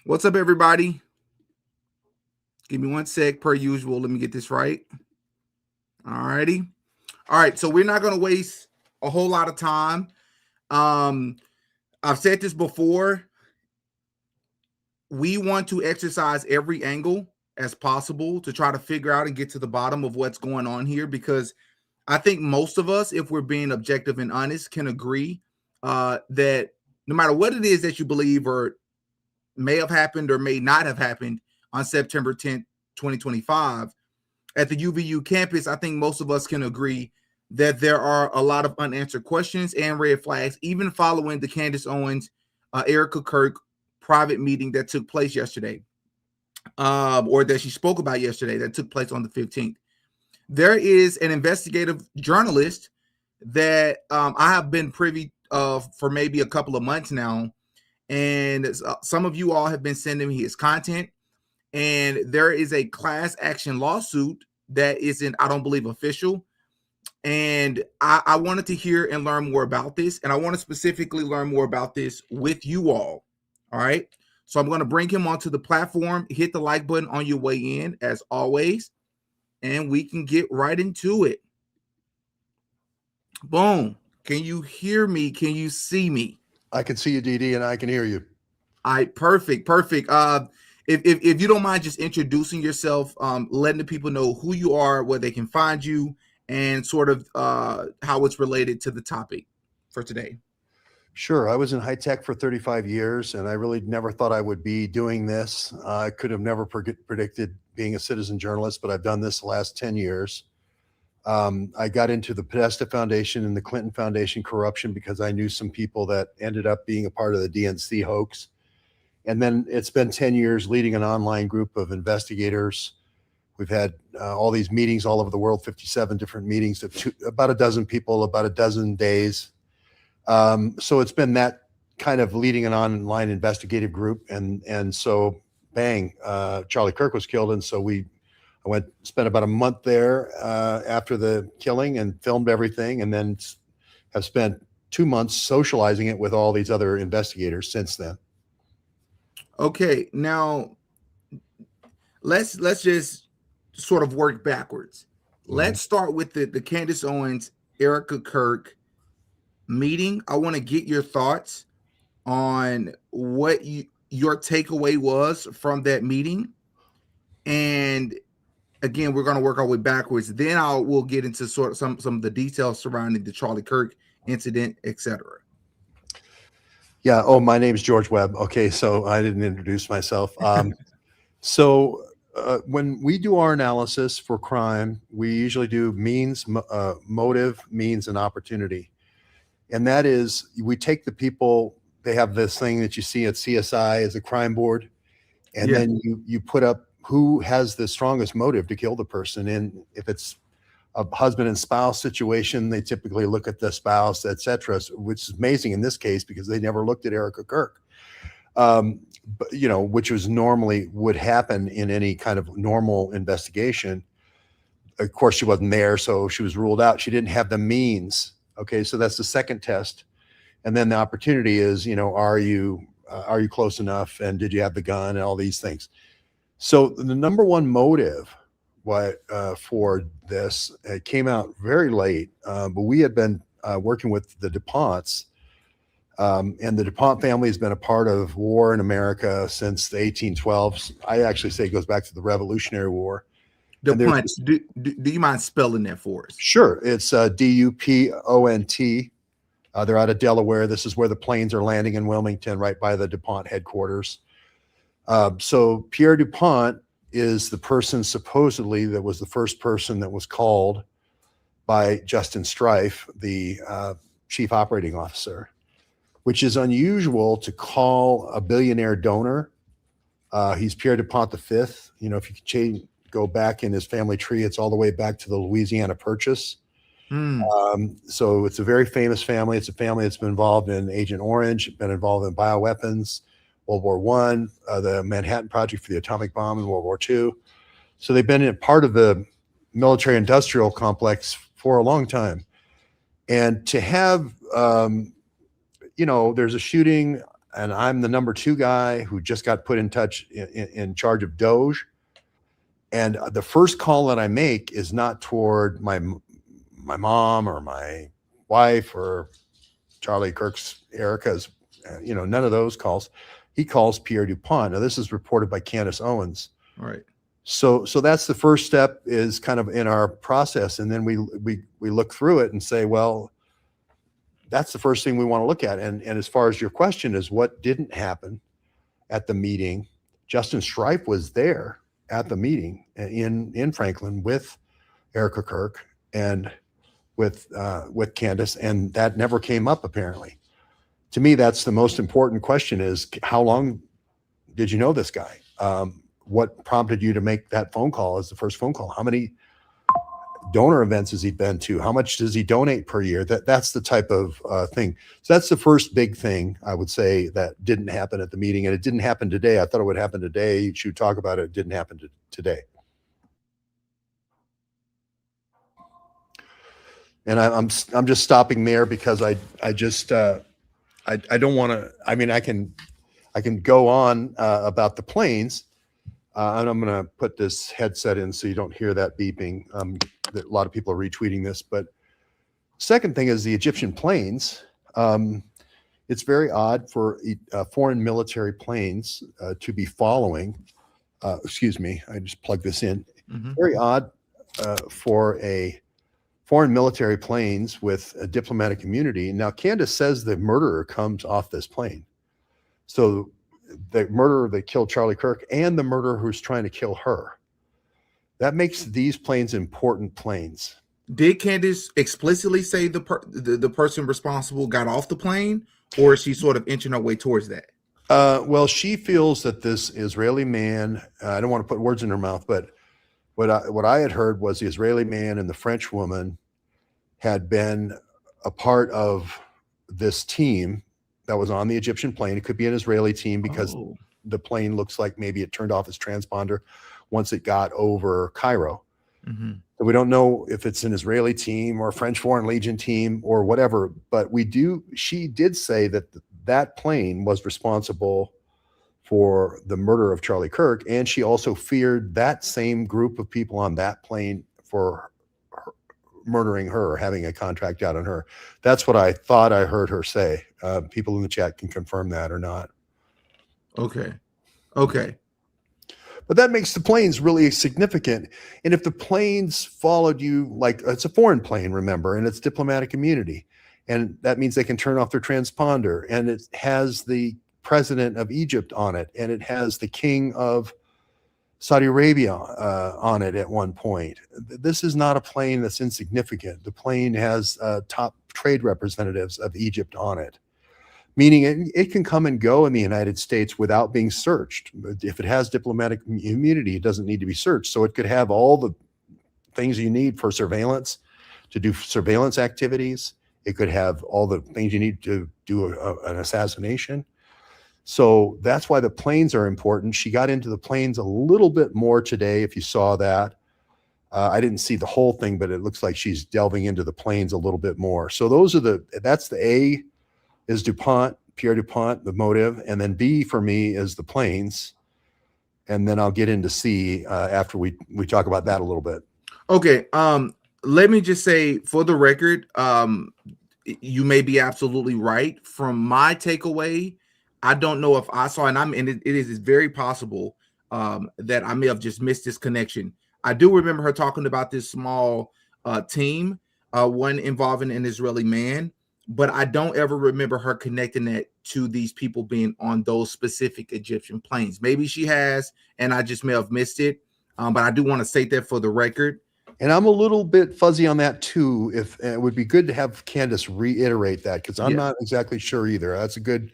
What's up, everybody? Give me one sec, per usual. Let me get this right. All righty. All right. So we're not going to waste a whole lot of time. Um, I've said this before. We want to exercise every angle as possible to try to figure out and get to the bottom of what's going on here, because I think most of us, if we're being objective and honest, can agree that no matter what it is that you believe or may have happened or may not have happened on September 10th, 2025, at the UVU campus, I think most of us can agree that there are a lot of unanswered questions and red flags, even following the Candace Owens, Erica Kirk private meeting that took place yesterday, or that she spoke about yesterday, that took place on the 15th. There is an investigative journalist that I have been privy of for maybe a couple of months now, and some of you all have been sending me his content. And there is a class action lawsuit that isn't, I don't believe, official. And I wanted to hear and learn more about this. And I want to specifically learn more about this with you all. All right. So I'm going to bring him onto the platform. Hit the like button on your way in, as always, and we can get right into it. Boom. Can you hear me? Can you see me? I can see you, DD, and I can hear you. All right, perfect, perfect. If you don't mind just introducing yourself, letting the people know who you are, where they can find you, and sort of how it's related to the topic for today. Sure. I was in high tech for 35 years, and I really never thought I would be doing this. I could have never predicted being a citizen journalist, but I've done this the last 10 years. I got into the Podesta Foundation and the Clinton Foundation corruption because I knew some people that ended up being a part of the DNC hoax. And then it's been 10 years leading an online group of investigators. We've had all these meetings all over the world, 57 different meetings of about a dozen people, about a dozen days. So it's been that kind of leading an online investigative group. And so bang, Charlie Kirk was killed. And so I spent about a month there after the killing and filmed everything, and then have spent 2 months socializing it with all these other investigators since then. Okay, now let's just sort of work backwards. Mhm. Let's start with the Candace Owens, Erica Kirk meeting. I want to get your thoughts on what your takeaway was from that meeting. And again, we're going to work our way backwards. Then we'll get into sort of some of the details surrounding the Charlie Kirk incident, etc. Yeah. Oh, my name's George Webb. Okay, so I didn't introduce myself. So when we do our analysis for crime, we usually do means, motive, means, and opportunity. And that is, we take the people. They have this thing that you see at CSI as a crime board, and Yeah. then you put up who has the strongest motive to kill the person. And if it's a husband and spouse situation, they typically look at the spouse, etc., which is amazing in this case because they never looked at Erica Kirk. But, which was normally would happen in any kind of normal investigation. Of course, she wasn't there, so she was ruled out. She didn't have the means. Okay, so that's the second test, and then the opportunity is, are you close enough, and did you have the gun, and all these things. So the number one motive for this, it came out very late, but we had been working with the DuPonts, and the DuPont family has been a part of war in America since the 1812s. I actually say it goes back to the Revolutionary War. The And there's punt. Do you mind spelling that for us? Sure, it's DUPONT. They're out of Delaware. This is where the planes are landing in Wilmington, right by the DuPont headquarters. So Pierre DuPont is the person supposedly that was the first person that was called by Justin Strife, the chief operating officer, which is unusual to call a billionaire donor. He's Pierre DuPont V. If you go back in his family tree, it's all the way back to the Louisiana Purchase. So it's a very famous family. It's a family that's been involved in Agent Orange, been involved in bioweapons, World War I, the Manhattan Project for the atomic bomb in World War II. So they've been a part of the military-industrial complex for a long time. And to have, there's a shooting and I'm the number 2 guy who just got put in charge of Doge. And the first call that I make is not toward my mom or my wife or Charlie Kirk's, Erica's, none of those calls. He calls Pierre DuPont. Now, this is reported by Candace Owens. All right. So that's the first step, is kind of in our process. And then we look through it and say, well, that's the first thing we want to look at. And as far as your question is what didn't happen at the meeting, Justin Stripe was there at the meeting in Franklin with Erica Kirk and with Candace, and that never came up apparently. To me, that's the most important question: is how long did you know this guy? What prompted you to make that phone call as the first phone call? How many donor events has he been to? How much does he donate per year? That's the type of thing. So that's the first big thing I would say that didn't happen at the meeting, and it didn't happen today. I thought it would happen today. You should talk about it. It didn't happen today. And I'm just stopping there because I don't want to. I mean, I can go on about the planes, and I'm going to put this headset in so you don't hear that beeping. That a lot of people are retweeting this, but second thing is the Egyptian planes. It's very odd for foreign military planes to be following. Excuse me, I just plugged this in. Mm-hmm. Very odd for a foreign military planes with a diplomatic immunity. Now, Candace says the murderer comes off this plane. So the murderer that killed Charlie Kirk and the murderer who's trying to kill her. That makes these planes important planes. Did Candace explicitly say the person responsible got off the plane, or is she sort of inching her way towards that? Well, she feels that this Israeli man, I don't want to put words in her mouth, but what I had heard was the Israeli man and the French woman had been a part of this team that was on the Egyptian plane. It could be an Israeli team because the plane looks like maybe it turned off its transponder once it got over Cairo. Mm-hmm. So we don't know if it's an Israeli team or a French Foreign Legion team or whatever, but she did say that that plane was responsible for the murder of Charlie Kirk, and she also feared that same group of people on that plane for murdering her, having a contract out on her. That's what I thought I heard her say. People in the chat can confirm that or not. Okay. But that makes the planes really significant. And if the planes followed you, like it's a foreign plane, remember, and it's diplomatic immunity, and that means they can turn off their transponder, and it has the president of Egypt on it, and it has the king of Saudi Arabia on it at one point. This is not a plane that's insignificant. The plane has top trade representatives of Egypt on it, meaning it can come and go in the United States without being searched. If it has diplomatic immunity, it doesn't need to be searched. So it could have all the things you need for surveillance, to do surveillance activities. It could have all the things you need to do an assassination. So that's why the planes are important. She got into the planes a little bit more today, if you saw that. I didn't see the whole thing, but it looks like she's delving into the planes a little bit more. So that's the A is DuPont, Pierre DuPont, the motive. And then B for me is the planes. And then I'll get into C after we talk about that a little bit. Okay. Let me just say for the record, you may be absolutely right. From my takeaway, I don't know if I saw, and it is very possible that I may have just missed this connection. I do remember her talking about this small team, one involving an Israeli man, but I don't ever remember her connecting that to these people being on those specific Egyptian planes. Maybe she has, and I just may have missed it. But I do want to state that for the record. And I'm a little bit fuzzy on that too. If it would be good to have Candace reiterate that, because I'm not exactly sure either. That's a good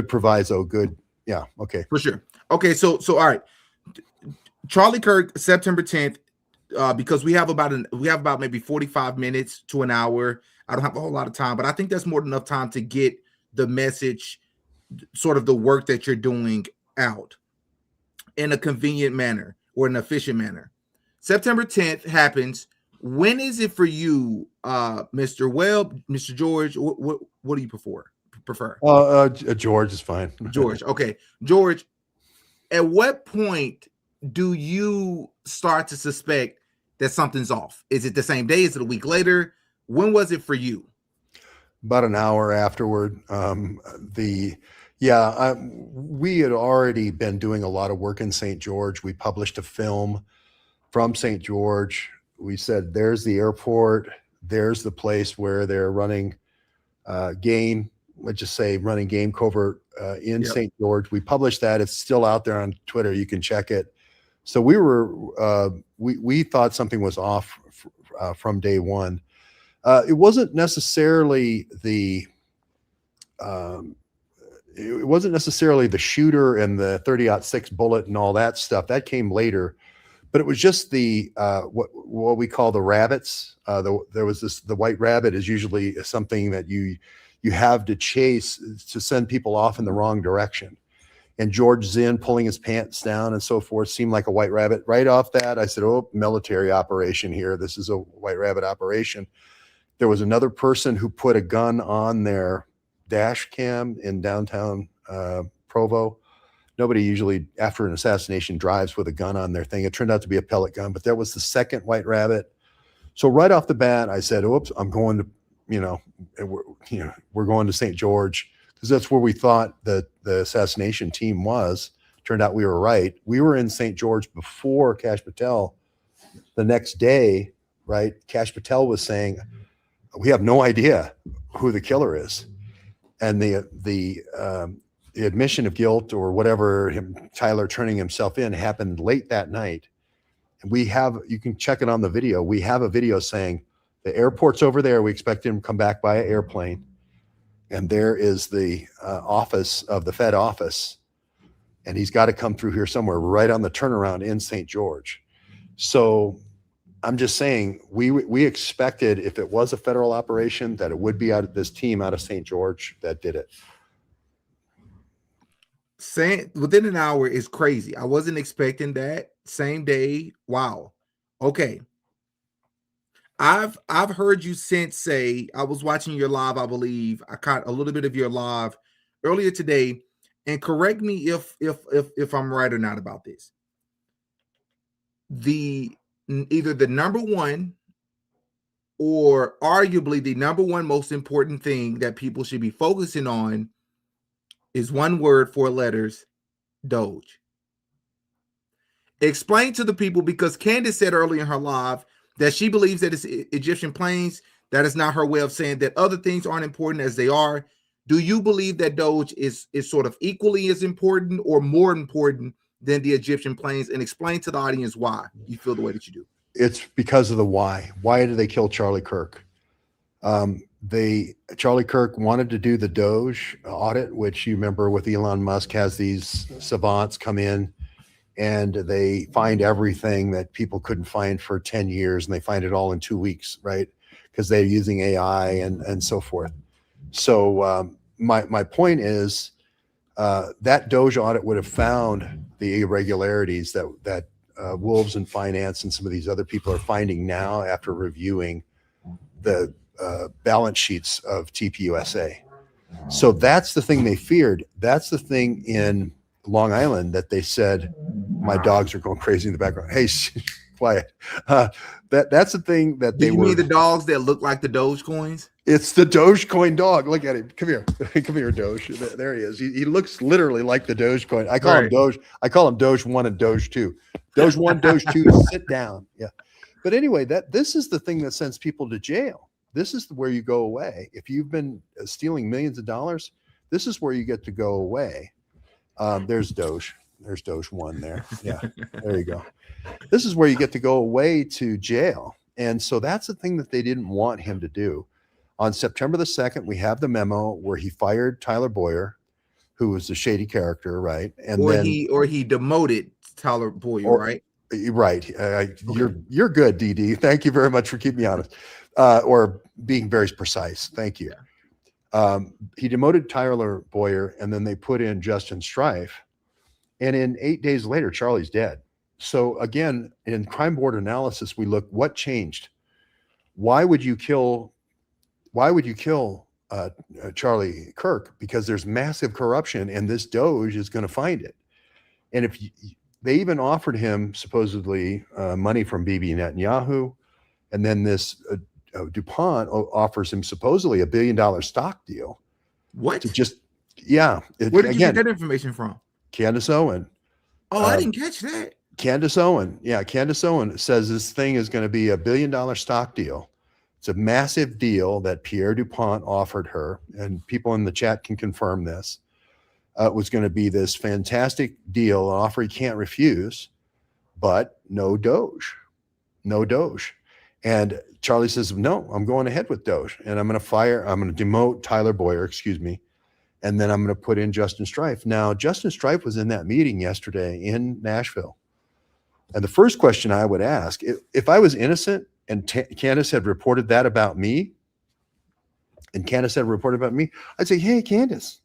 proviso. Good. Yeah. Okay. For sure. Okay. So all right. Charlie Kirk, September 10th, because we have about maybe 45 minutes to an hour. I don't have a whole lot of time, but I think that's more than enough time to get the message, sort of the work that you're doing out in a convenient manner or an efficient manner. September 10th happens. When is it for you, Mr. Webb, Mr. George? What do you prefer? prefer? George is fine. George. Okay. George, at what point do you start to suspect that something's off? Is it the same day? Is it a week later? When was it for you? About an hour afterward. We had already been doing a lot of work in St. George. We published a film from St. George. We said, there's the airport. There's the place where they're running game, let's just say running game covert in St. George. We published that. It's still out there on Twitter. You can check it. So we thought something was off from day one. It wasn't necessarily the shooter and the 30-06 bullet and all that stuff. That came later, but it was just the what we call the rabbits. There was the white rabbit is usually something that you have to chase to send people off in the wrong direction. And George Zinn pulling his pants down and so forth seemed like a white rabbit. Right off that, I said, oh, military operation here. This is a white rabbit operation. There was another person who put a gun on their dash cam in downtown Provo. Nobody usually, after an assassination, drives with a gun on their thing. It turned out to be a pellet gun, but that was the second white rabbit. So right off the bat, I said, oops, I'm going to, we're going to St. George, because that's where we thought that the assassination team was. Turned out we were right. We were in St. George before Kash Patel. The next day, right, Kash Patel was saying, we have no idea who the killer is. And the admission of guilt or whatever, Tyler turning himself in, happened late that night. And you can check it on the video. We have a video saying the airport's over there. We expect him to come back by an airplane. And there is the office of the Fed office. And he's got to come through here somewhere, right on the turnaround in St. George. So I'm just saying, we expected, if it was a federal operation, that it would be out of this team out of St. George that did it. Saying within an hour is crazy. I wasn't expecting that. Same day. Wow. Okay. I've heard you since say, I was watching your live, I believe. I caught a little bit of your live earlier today, and correct me if I'm right or not about this. Either the number one or arguably the number one most important thing that people should be focusing on is one word, 4 letters, Doge. Explain to the people, because Candace said earlier in her live that she believes that it's Egyptian planes. That is not her way of saying that other things aren't important as they are. Do you believe that Doge is sort of equally as important or more important than the Egyptian planes? And explain to the audience why you feel the way that you do. It's because of the why. Why did they kill Charlie Kirk? Charlie Kirk wanted to do the Doge audit, which you remember with Elon Musk has these savants come in and they find everything that people couldn't find for 10 years, and they find it all in 2 weeks, right? Because they're using AI and so forth. So my point is that Doge audit would have found the irregularities that Wolves and Finance and some of these other people are finding now after reviewing the balance sheets of TPUSA. So that's the thing they feared. That's the thing in Long Island that they said, my dogs are going crazy in the background. Hey, quiet. That's the thing that they were. You mean the dogs that look like the Dogecoins? It's the Dogecoin dog. Look at him. Come here. Come here, Doge. There he is. He looks literally like the Dogecoin. I call him Doge. I call him Doge 1 and Doge 2. Doge 1, Doge 2, sit down. Yeah. But anyway, this is the thing that sends people to jail. This is where you go away. If you've been stealing millions of dollars, this is where you get to go away. There's Doge. There's Doge 1 there. Yeah, there you go. This is where you get to go away to jail. And so that's the thing that they didn't want him to do. On September the 2nd, we have the memo where he fired Tyler Boyer, who was the shady character, right? And he demoted Tyler Boyer, right? Right. You're good, DD. Thank you very much for keeping me honest, or being very precise. Thank you. He demoted Tyler Boyer, and then they put in Justin Strife. And in 8 days later, Charlie's dead. So again, in crime board analysis, we look what changed. Why would you kill Charlie Kirk, because there's massive corruption and this Doge is going to find it. And if they even offered him supposedly money from Bibi Netanyahu, and then this DuPont offers him supposedly $1 billion stock deal. What? To just, yeah. Where did you get that information from? Candace Owen. Oh, I didn't catch that. Candace Owen. Yeah, Candace Owen says this thing is going to be $1 billion stock deal. It's a massive deal that Pierre DuPont offered her, and people in the chat can confirm this. It was going to be this fantastic deal, an offer he can't refuse, but no Doge. And Charlie says, no, I'm going ahead with Doge, and I'm going to demote Tyler Boyer, and then I'm going to put in Justin Strife. Now, Justin Strife was in that meeting yesterday in Nashville. And the first question I would ask, if I was innocent and Candace had reported that about me, I'd say, hey, Candace,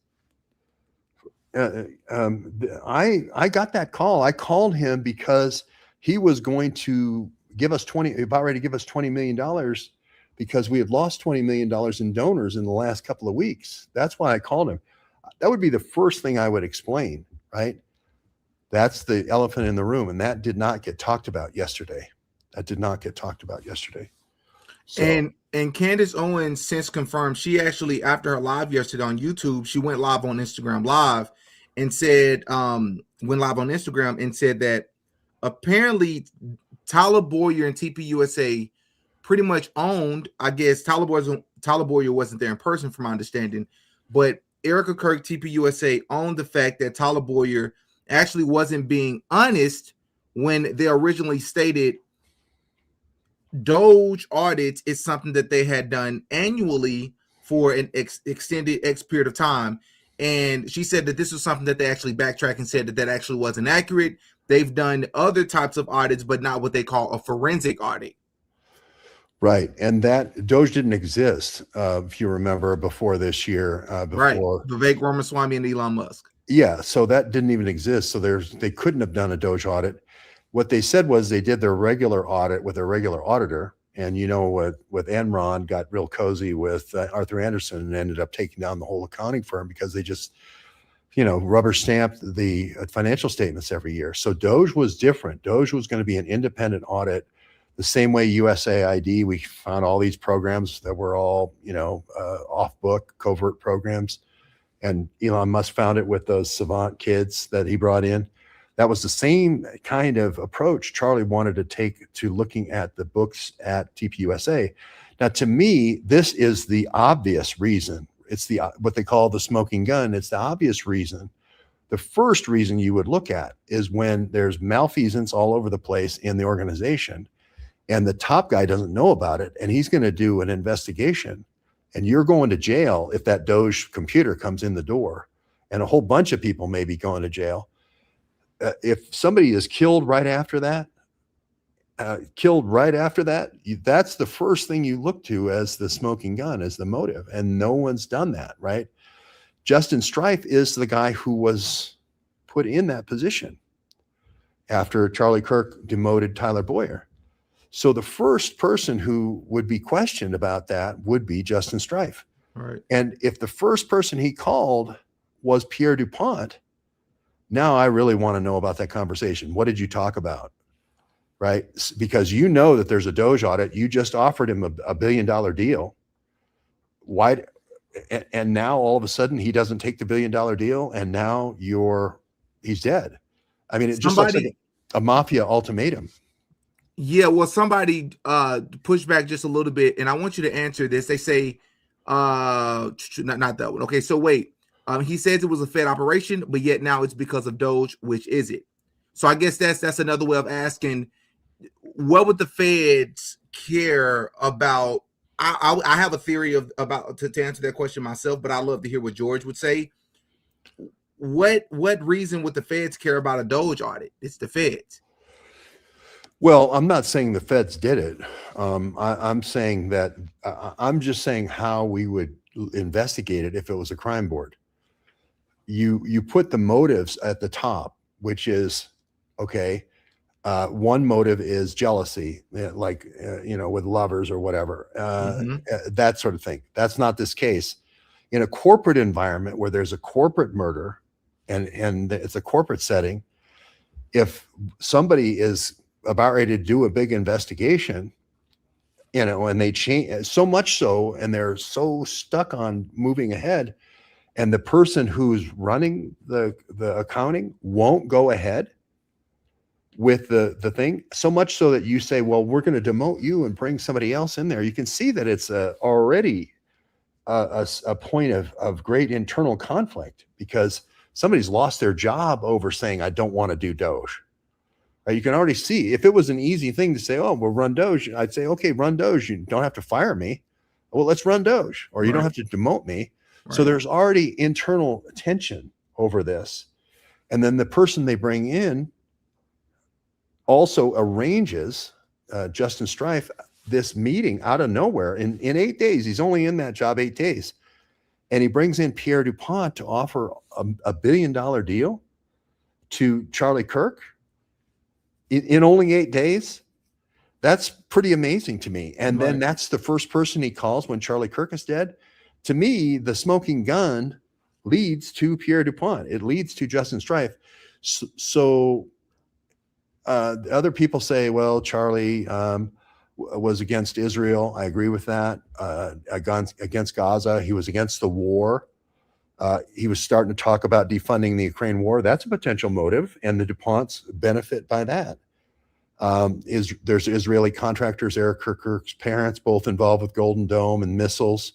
I got that call. I called him because he was going to about ready to give us $20 million because we had lost $20 million in donors in the last couple of weeks. That's why I called him. That would be the first thing I would explain, right? That's the elephant in the room. And that did not get talked about yesterday. So, And Candace Owens since confirmed, she actually, after her live yesterday on YouTube, she went live on Instagram Live and said, that apparently Tyler Boyer and TPUSA pretty much owned, I guess Tyler Boyer wasn't there in person from my understanding, but Erica Kirk, TPUSA, owned the fact that Tyler Boyer actually wasn't being honest when they originally stated Doge audits is something that they had done annually for an extended X period of time. And she said that this was something that they actually backtracked and said that actually wasn't accurate. They've done other types of audits, but not what they call a forensic audit. Right. And that Doge didn't exist, if you remember, before this year. Right. Vivek Ramaswamy and Elon Musk. Yeah. So that didn't even exist. So they couldn't have done a Doge audit. What they said was they did their regular audit with their regular auditor. And, with Enron got real cozy with Arthur Andersen and ended up taking down the whole accounting firm because they just, rubber stamped the financial statements every year. So Doge was different. Doge was going to be an independent audit. The same way USAID, we found all these programs that were all, off book, covert programs. And Elon Musk found it with those savant kids that he brought in. That was the same kind of approach Charlie wanted to take to looking at the books at TPUSA. Now, to me, this is the obvious reason. It's what they call the smoking gun. It's the obvious reason. The first reason you would look at is when there's malfeasance all over the place in the organization, and the top guy doesn't know about it, and he's going to do an investigation, and you're going to jail if that Doge computer comes in the door, and a whole bunch of people may be going to jail. If somebody is killed right after that, that's the first thing you look to as the smoking gun, as the motive, and no one's done that, right? Justin Strife is the guy who was put in that position after Charlie Kirk demoted Tyler Boyer. So the first person who would be questioned about that would be Justin Strife. Right. And if the first person he called was Pierre DuPont, now I really want to know about that conversation. What did you talk about? Right? Because that there's a Doge audit. You just offered him a $1 billion deal. Why? And now all of a sudden he doesn't take the $1 billion deal, and now he's dead. I mean, it just looks like a mafia ultimatum. Yeah, well, somebody pushed back just a little bit, and I want you to answer this. They say, not that one. Okay, so wait. He says it was a Fed operation, but yet now it's because of Doge. Which is it? So I guess that's another way of asking, what would the Feds care about? I have a theory about to answer that question myself, but I'd love to hear what George would say. What reason would the Feds care about a Doge audit? It's the Feds. Well, I'm not saying the Feds did it. I'm saying that I'm just saying how we would investigate it if it was a crime board. You put the motives at the top, which is, okay, one motive is jealousy, like, with lovers or whatever, that sort of thing. That's not this case. In a corporate environment where there's a corporate murder and it's a corporate setting, if somebody is about ready to do a big investigation, and they change so much so, and they're so stuck on moving ahead, and the person who's running the accounting won't go ahead with the thing, so much so that you say, well, we're going to demote you and bring somebody else in there. You can see that it's already a point of great internal conflict, because somebody's lost their job over saying, I don't want to do Doge. You can already see, if it was an easy thing to say, oh, we'll run Doge, I'd say, okay, run Doge. You don't have to fire me. Well, let's run Doge, or you don't have to demote me. Right. So there's already internal tension over this. And then the person they bring in also arranges, Justin Strife, this meeting out of nowhere in 8 days. He's only in that job 8 days. And he brings in Pierre DuPont to offer a $1 billion deal to Charlie Kirk in only 8 days. That's pretty amazing to me. And then that's the first person he calls when Charlie Kirk is dead. To me, the smoking gun leads to Pierre DuPont. It leads to Justin Strife. So other people say, well, Charlie was against Israel. I agree with that. Against Gaza. He was against the war. He was starting to talk about defunding the Ukraine war. That's a potential motive, and the DuPonts benefit by that. There's Israeli contractors, Eric Kirk's parents, both involved with Golden Dome and missiles.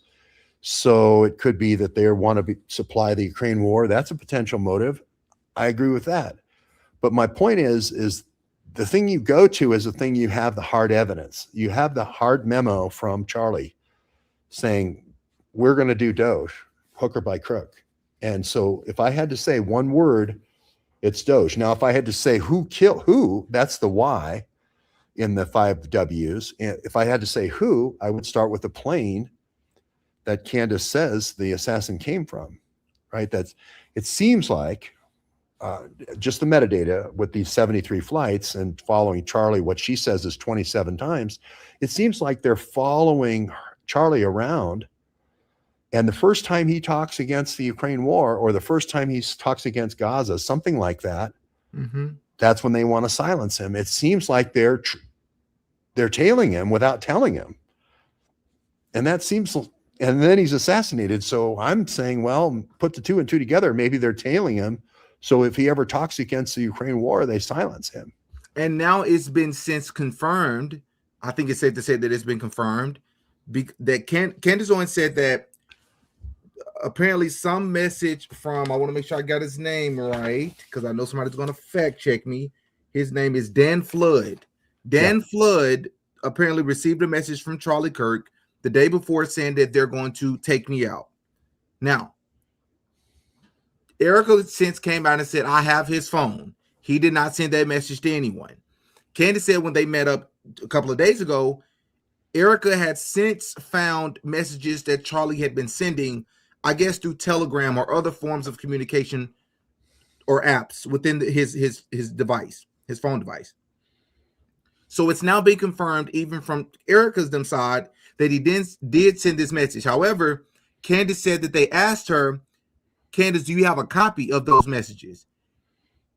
So it could be that they want to supply the Ukraine war. That's a potential motive. I agree with that. But my point is the thing you go to is the thing you have the hard evidence. You have the hard memo from Charlie saying, we're going to do Doge, hook or by crook. And so if I had to say one word, it's Doge. Now, if I had to say who killed who, that's the why in the 5 W's. And if I had to say who, I would start with the plane that Candace says the assassin came from, right? It seems like just the metadata with these 73 flights and following Charlie, what she says is 27 times, it seems like they're following Charlie around. And the first time he talks against the Ukraine war, or the first time he talks against Gaza, something like that, that's when they want to silence him. It seems like they're tailing him without telling him. And that seems, and then he's assassinated. So I'm saying, well, put the 2 and 2 together. Maybe they're tailing him. So if he ever talks against the Ukraine war, they silence him. And now it's been since confirmed. I think it's safe to say that it's been confirmed that Candace Owens said that apparently some message from, I want to make sure I got his name right, because I know somebody's going to fact check me. His name is Dan Flood. Dan Flood apparently received a message from Charlie Kirk the day before saying that they're going to take me out. Now, Erica since came out and said, I have his phone. He did not send that message to anyone. Candace said when they met up a couple of days ago, Erica had since found messages that Charlie had been sending, I guess through Telegram or other forms of communication or apps within his device, his phone device. So it's now been confirmed, even from Erica's side, that he did send this message. However, Candace said that they asked her, Candace, do you have a copy of those messages?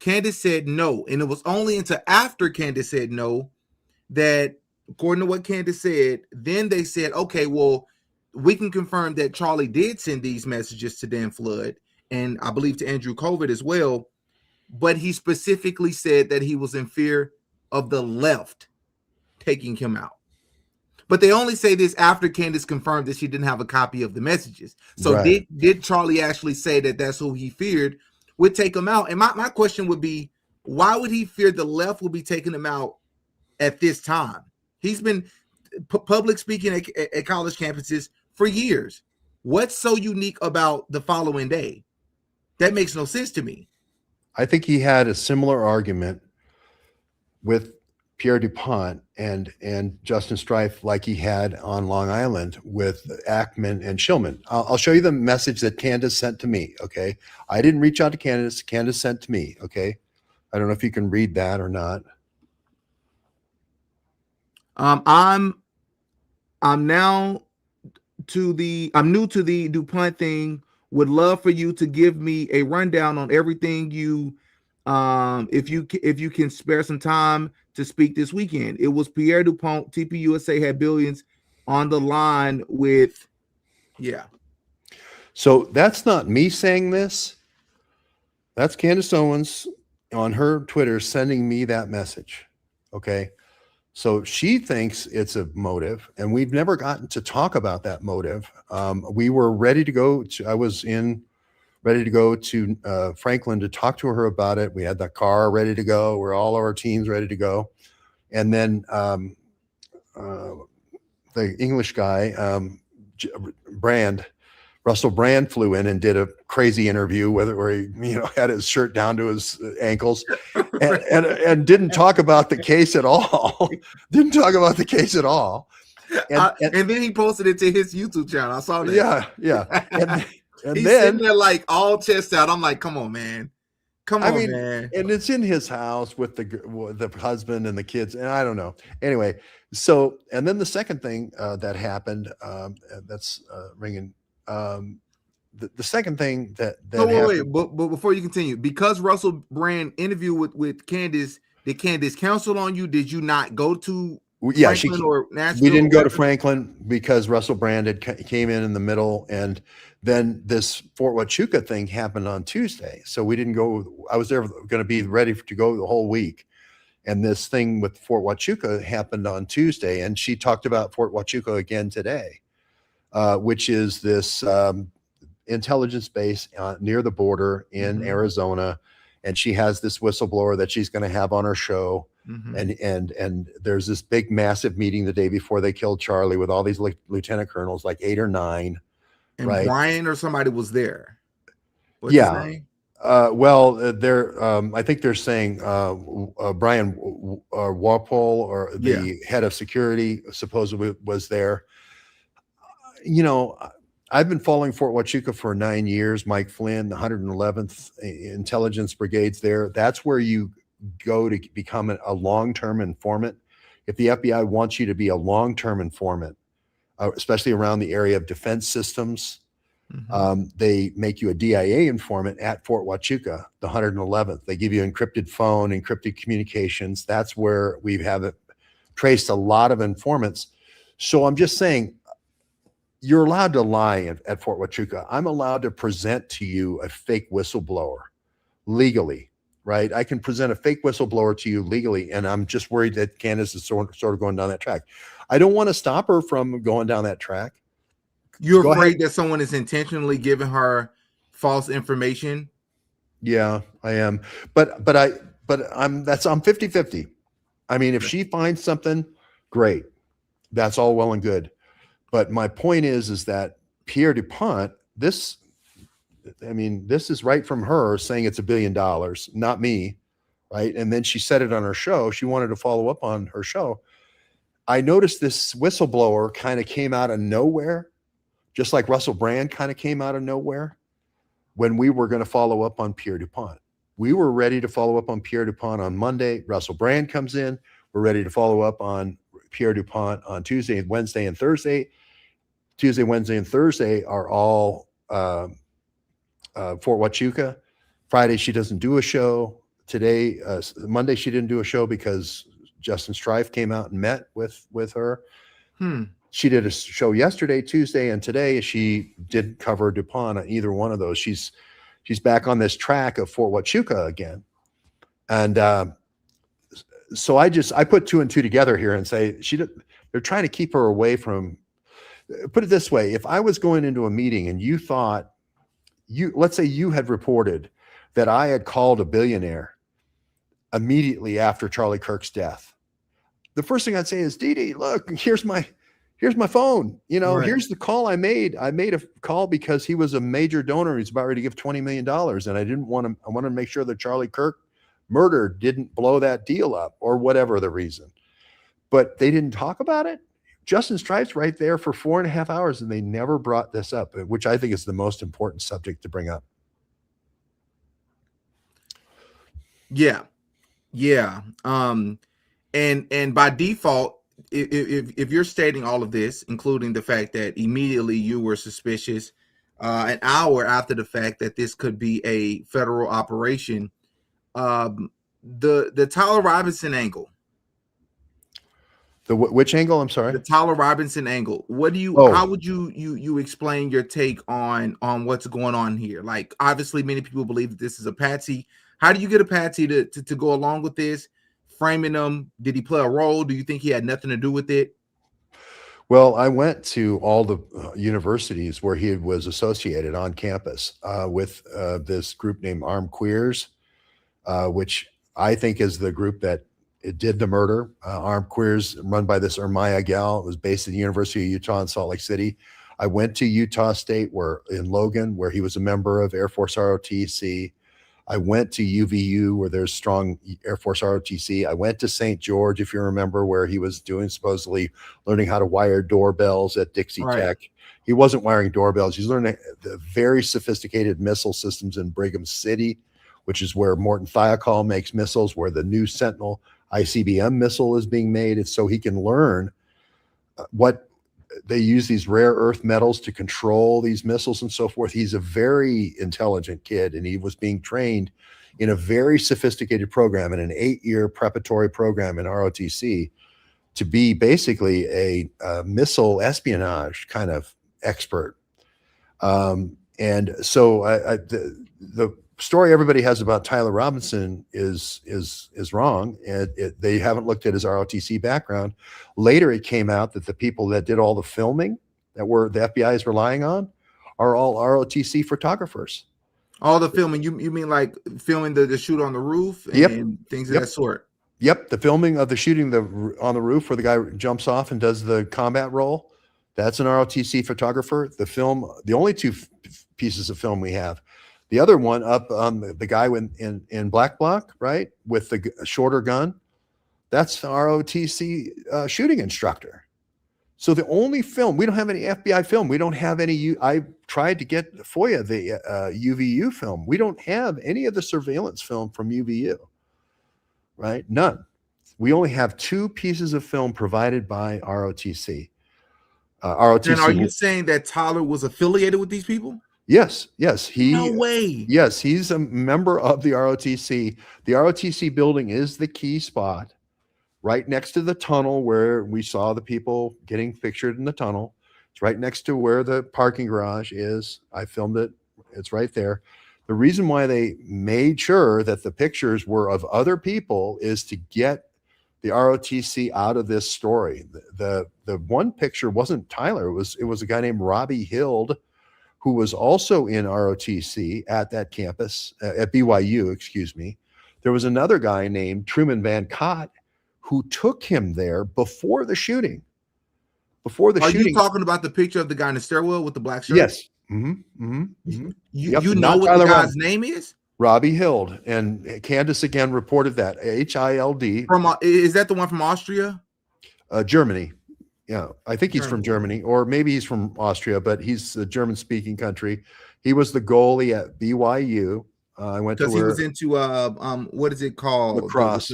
Candace said no. And it was only until after Candace said no that, according to what Candace said, then they said, okay, well, we can confirm that Charlie did send these messages to Dan Flood, and I believe to Andrew Colvert as well. But he specifically said that he was in fear of the left taking him out. But they only say this after Candace confirmed that she didn't have a copy of the messages. So did Charlie actually say that that's who he feared would take him out? And my question would be, why would he fear the left will be taking him out at this time? He's been public speaking at college campuses for years. What's so unique about the following day? That makes no sense to me. I think he had a similar argument with Pierre DuPont and Justin Strife like he had on Long Island with Ackman and Shillman. I'll show you the message that Candace sent to me, okay? I didn't reach out to Candace. Candace sent to me, okay? I don't know if you can read that or not. I'm now new to the DuPont thing. Would love for you to give me a rundown on everything you if you can spare some time to speak this weekend. It was Pierre DuPont. TPUSA had billions on the line with yeah. So that's not me saying this. That's Candace Owens on her Twitter sending me that message. Okay. So she thinks it's a motive, and we've never gotten to talk about that motive. We were ready to go I was ready to go to Franklin to talk to her about it. We had the car ready to go. We're all of our teams ready to go. And then the English guy, Russell Brand, flew in and did a crazy interview where he, had his shirt down to his ankles and didn't talk about the case at all. Didn't talk about the case at all. And then he posted it to his YouTube channel. I saw that. Yeah. And he's then sitting there like all chest out. I'm like, come on, man. Man. And it's in his house with the husband and the kids, and I don't know. Anyway, so and then the second thing that happened, that's ringing. The second thing that wait, but before you continue, because Russell Brand interviewed with Candace, did Candace counsel on you? Did you not go to Franklin or Nashville? We didn't go to Franklin because Russell Brand came in the middle, and then this Fort Huachuca thing happened on Tuesday. So we didn't go. I was there going to be ready to go the whole week. And this thing with Fort Huachuca happened on Tuesday. And she talked about Fort Huachuca again today, which is this intelligence base near the border in Arizona. And she has this whistleblower that she's going to have on her show. And there's this big, massive meeting the day before they killed Charlie with all these lieutenant colonels, like 8 or 9. And right? Brian or somebody was there. What's his name? I think they're saying Brian Walpole, or the head of security, supposedly was there. I've been following Fort Huachuca for 9 years. Mike Flynn, the 111th Intelligence Brigade's there. That's where you go to become a long-term informant. If the FBI wants you to be a long-term informant, especially around the area of defense systems, they make you a DIA informant at Fort Huachuca, the 111th. They give you encrypted phone, encrypted communications. That's where we have traced a lot of informants. So I'm just saying, you're allowed to lie at Fort Huachuca. I'm allowed to present to you a fake whistleblower legally, right? I can present a fake whistleblower to you legally, and I'm just worried that Candace is sort of going down that track. I don't want to stop her from going down that track. You're afraid that someone is intentionally giving her false information? Yeah, I am. But I'm 50-50. I mean, if she finds something, great. That's all well and good. But my point is that Pierre DuPont, this is right from her saying it's $1 billion, not me, right? And then she said it on her show. She wanted to follow up on her show. I noticed this whistleblower kind of came out of nowhere, just like Russell Brand kind of came out of nowhere when we were going to follow up on Pierre DuPont. We were ready to follow up on Pierre DuPont on Monday. Russell Brand comes in. We're ready to follow up on Pierre DuPont on Tuesday, Wednesday, and Thursday. Tuesday, Wednesday, and Thursday are all Fort Huachuca. Friday, she doesn't do a show. Today, Monday, she didn't do a show because Justin Strife came out and met with her. She did a show yesterday, Tuesday, and today she didn't cover DuPont on either one of those. She's back on this track of Fort Huachuca again. And so I put 2 and 2 together here and say they're trying to keep her away from. Put it this way: if I was going into a meeting and you thought let's say you had reported that I had called a billionaire immediately after Charlie Kirk's death, the first thing I'd say is, Dee, look, here's my phone. Here's the call I made. I made a call because he was a major donor. He's about ready to give $20 million. And I wanted to make sure that Charlie Kirk murder didn't blow that deal up, or whatever the reason. But they didn't talk about it. Justin Strife's right there for 4.5 hours, and they never brought this up, which I think is the most important subject to bring up. Yeah. And by default, if you're stating all of this, including the fact that immediately you were suspicious, an hour after the fact that this could be a federal operation, the Tyler Robinson angle, Which angle? I'm sorry. the Tyler Robinson angle. What do you? Oh, How would you explain your take on what's going on here? Like, obviously, many people believe that this is a patsy. How do you get a patsy to go along with this? Framing him, did he play a role? Do you think he had nothing to do with it? well, I went to all the universities where he was associated on campus with this group named Armed Queers, which I think is the group that it did the murder. Armed Queers, run by this Ermaya gal. It was based at the University of Utah in Salt Lake City. I went to Utah State, where in Logan, where he was a member of Air Force ROTC. I went to UVU, where there's strong Air Force ROTC. I went to St. George, if you remember, where he was doing supposedly learning how to wire doorbells at Dixie Right. Tech. He wasn't wiring doorbells. He's learning the very sophisticated missile systems in Brigham City, which is where Morton Thiokol makes missiles, where the new Sentinel ICBM missile is being made. It's so he can learn what they use, these rare earth metals to control these missiles and so forth. He's a very intelligent kid, and he was being trained in a very sophisticated program, in an 8-year preparatory program in ROTC, to be basically a missile espionage kind of expert. And so the story everybody has about Tyler Robinson is wrong. And they haven't looked at his ROTC background. Later, it came out that the people that did all the filming that the FBI is relying on are all ROTC photographers. All the filming, you mean like filming the shoot on the roof and Yep. things of Yep. that sort? Yep, the filming of the shooting on the roof where the guy jumps off and does the combat role, that's an ROTC photographer. The only two pieces of film we have. The other one up the guy in Black Bloc, right, with the shorter gun, that's the ROTC shooting instructor. So the only film, we don't have any FBI film. We don't have any, I tried to get FOIA, the UVU film. We don't have any of the surveillance film from UVU, right? None. We only have 2 pieces of film provided by ROTC. ROTC. And are you saying that Tyler was affiliated with these people? Yes. No way. Yes, he's a member of the ROTC. The ROTC building is the key spot, right next to the tunnel where we saw the people getting pictured in the tunnel. It's right next to where the parking garage is. I filmed it. It's right there. The reason why they made sure that the pictures were of other people is to get the ROTC out of this story. The one picture wasn't Tyler. It was a guy named Robbie Hild, who was also in ROTC at that campus, at BYU, excuse me. There was another guy named Truman Van Cott who took him there before the shooting. Are you talking about the picture of the guy in the stairwell with the black shirt? Yes. Mm-hmm. You know what the guy's name is? Robbie Hild. And Candace again reported that. Hild. Is that the one from Austria? Germany. Yeah, I think he's from Germany, or maybe he's from Austria, but he's a German-speaking country. He was the goalie at BYU. I went to because he was into what is it called? Lacrosse.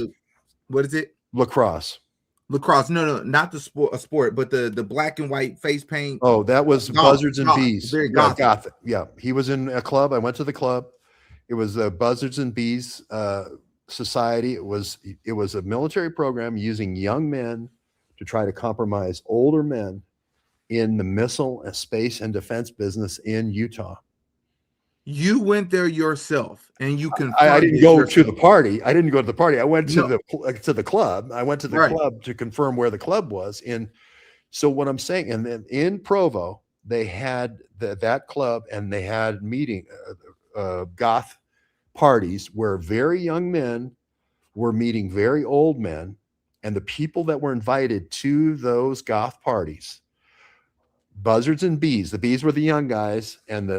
What is it? Lacrosse. Lacrosse. No, not the sport, but the black and white face paint. Oh, that was Buzzards and Bees. Very gothic. Yeah, he was in a club. I went to the club. It was the Buzzards and Bees Society. It was a military program using young men to try to compromise older men in the missile and space and defense business in Utah. You went there yourself, and you confirmed. I didn't go to the party. I didn't go to the party. I went to the club. I went to the club to confirm where the club was. And so what I'm saying, and then in Provo, they had that club, and they had goth parties where very young men were meeting very old men. And the people that were invited to those goth parties, Buzzards and Bees, the Bees were the young guys and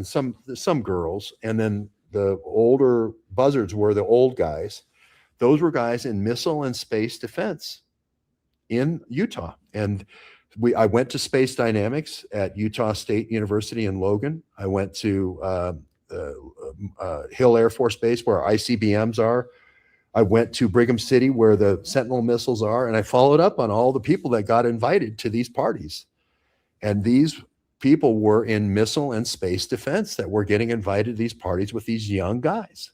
some girls, and then the older Buzzards were the old guys. Those were guys in missile and space defense in Utah. And I went to Space Dynamics at Utah State University in Logan. I went to Hill Air Force Base, where ICBMs are. I went to Brigham City where the Sentinel missiles are, and I followed up on all the people that got invited to these parties. And these people were in missile and space defense that were getting invited to these parties with these young guys.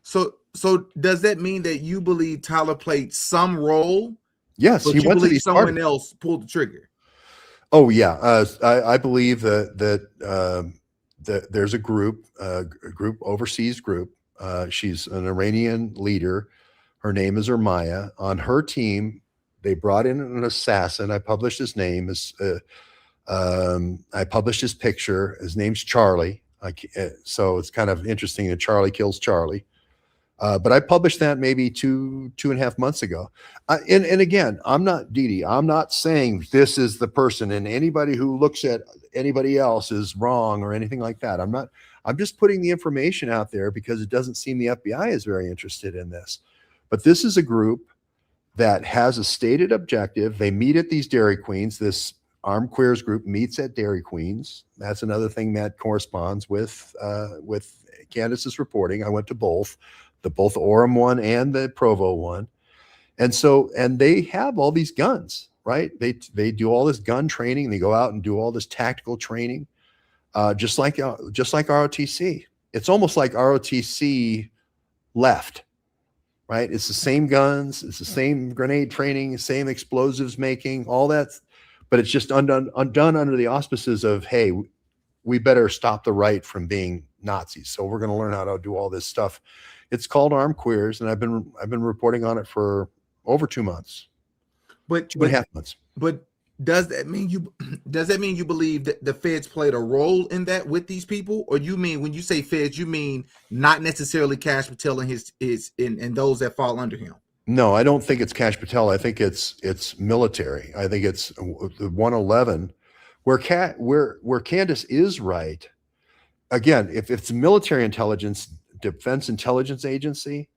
So does that mean that you believe Tyler played some role? Yes, but he you went to believe these someone parties. else pulled the trigger? Oh yeah, I believe that there's a group, overseas group. She's an Iranian leader. Her name is Ermaya. On her team, they brought in an assassin. I published his name. I published his picture. His name's Charlie. So it's kind of interesting that Charlie kills Charlie. But I published that maybe two and a half months ago. And again, I'm not Didi. I'm not saying this is the person, and anybody who looks at anybody else is wrong or anything like that. I'm not. I'm just putting the information out there because it doesn't seem the FBI is very interested in this. But this is a group that has a stated objective. They meet at these Dairy Queens. This Armed Queers group meets at Dairy Queens. That's another thing that corresponds with Candace's reporting. I went to both the Orem one and the Provo one. And they have all these guns, right? They do all this gun training. They go out and do all this tactical training, just like ROTC. It's almost like ROTC left, right? It's the same guns, it's the same grenade training, same explosives making, all that, but it's just undone under the auspices of, hey, we better stop the right from being Nazis. So we're going to learn how to do all this stuff. It's called Armed Queers, and I've been reporting on it for over 2 months. But 2.5 months. But does that mean you believe that the feds played a role in that with these people? Or you mean, when you say feds, you mean not necessarily Kash Patel and his and those that fall under him? No, I don't think it's Kash Patel. I think it's military. I think it's the 111 where Candace is right. Again, if it's military intelligence, defense intelligence agency,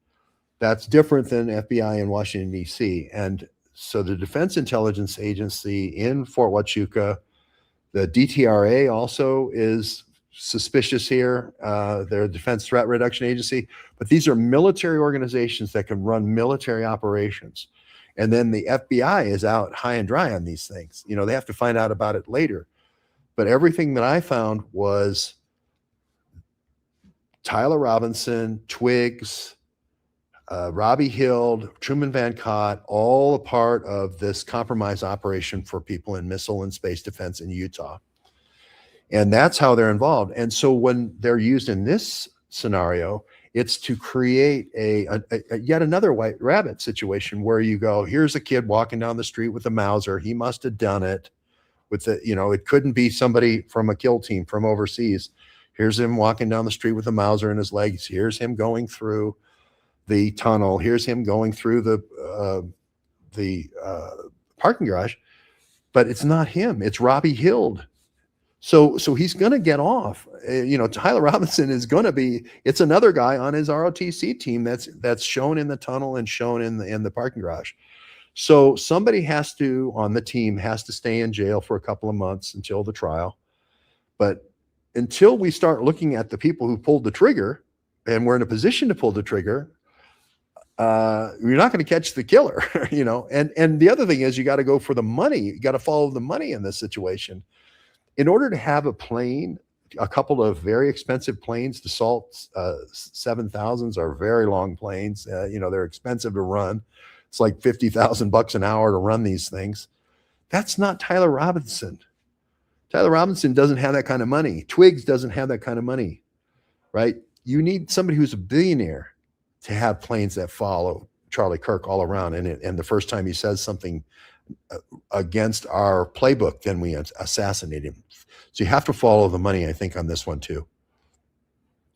that's different than FBI in Washington, D.C. And so the Defense Intelligence Agency in Fort Huachuca, the DTRA also is suspicious here. They're a Defense Threat Reduction Agency, but these are military organizations that can run military operations. And then the FBI is out high and dry on these things. You know, they have to find out about it later. But everything that I found was Tyler Robinson, Twiggs, Robbie Hild, Truman Van Cott, all a part of this compromise operation for people in missile and space defense in Utah. And that's how they're involved. And so when they're used in this scenario, it's to create a yet another white rabbit situation where you go, here's a kid walking down the street with a Mauser. He must have done it with the, it couldn't be somebody from a kill team from overseas. Here's him walking down the street with a Mauser in his legs. Here's him going through the tunnel. Here's him going through the parking garage, but it's not him. It's Robbie Hild. So he's going to get off. Tyler Robinson is going to be. It's another guy on his ROTC team that's shown in the tunnel and shown in the parking garage. So somebody on the team has to stay in jail for a couple of months until the trial. But until we start looking at the people who pulled the trigger, and we're in a position to pull the trigger, you're not going to catch the killer, And the other thing is, you got to go for the money. You got to follow the money in this situation. In order to have a plane, a couple of very expensive planes, the Salt 7000s are very long planes. They're expensive to run. It's like $50,000 an hour to run these things. That's not Tyler Robinson. Tyler Robinson doesn't have that kind of money. Twiggs doesn't have that kind of money, right? You need somebody who's a billionaire to have planes that follow Charlie Kirk all around. And the first time he says something against our playbook, then we assassinate him. So you have to follow the money, I think, on this one too.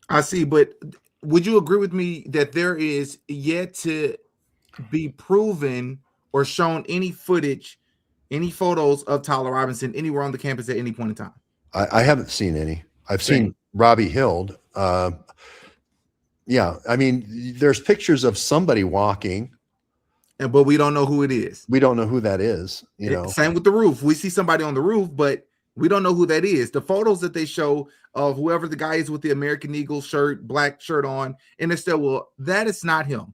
I see, but would you agree with me that there is yet to be proven or shown any footage, any photos of Tyler Robinson anywhere on the campus at any point in time? I haven't seen any. I've seen Robbie Hild. Yeah, I mean, there's pictures of somebody walking, but we don't know who it is. We don't know who that is. Same with the roof. We see somebody on the roof, but we don't know who that is. The photos that they show of whoever the guy is with the American Eagle shirt, black shirt on, and they say, well, that is not him.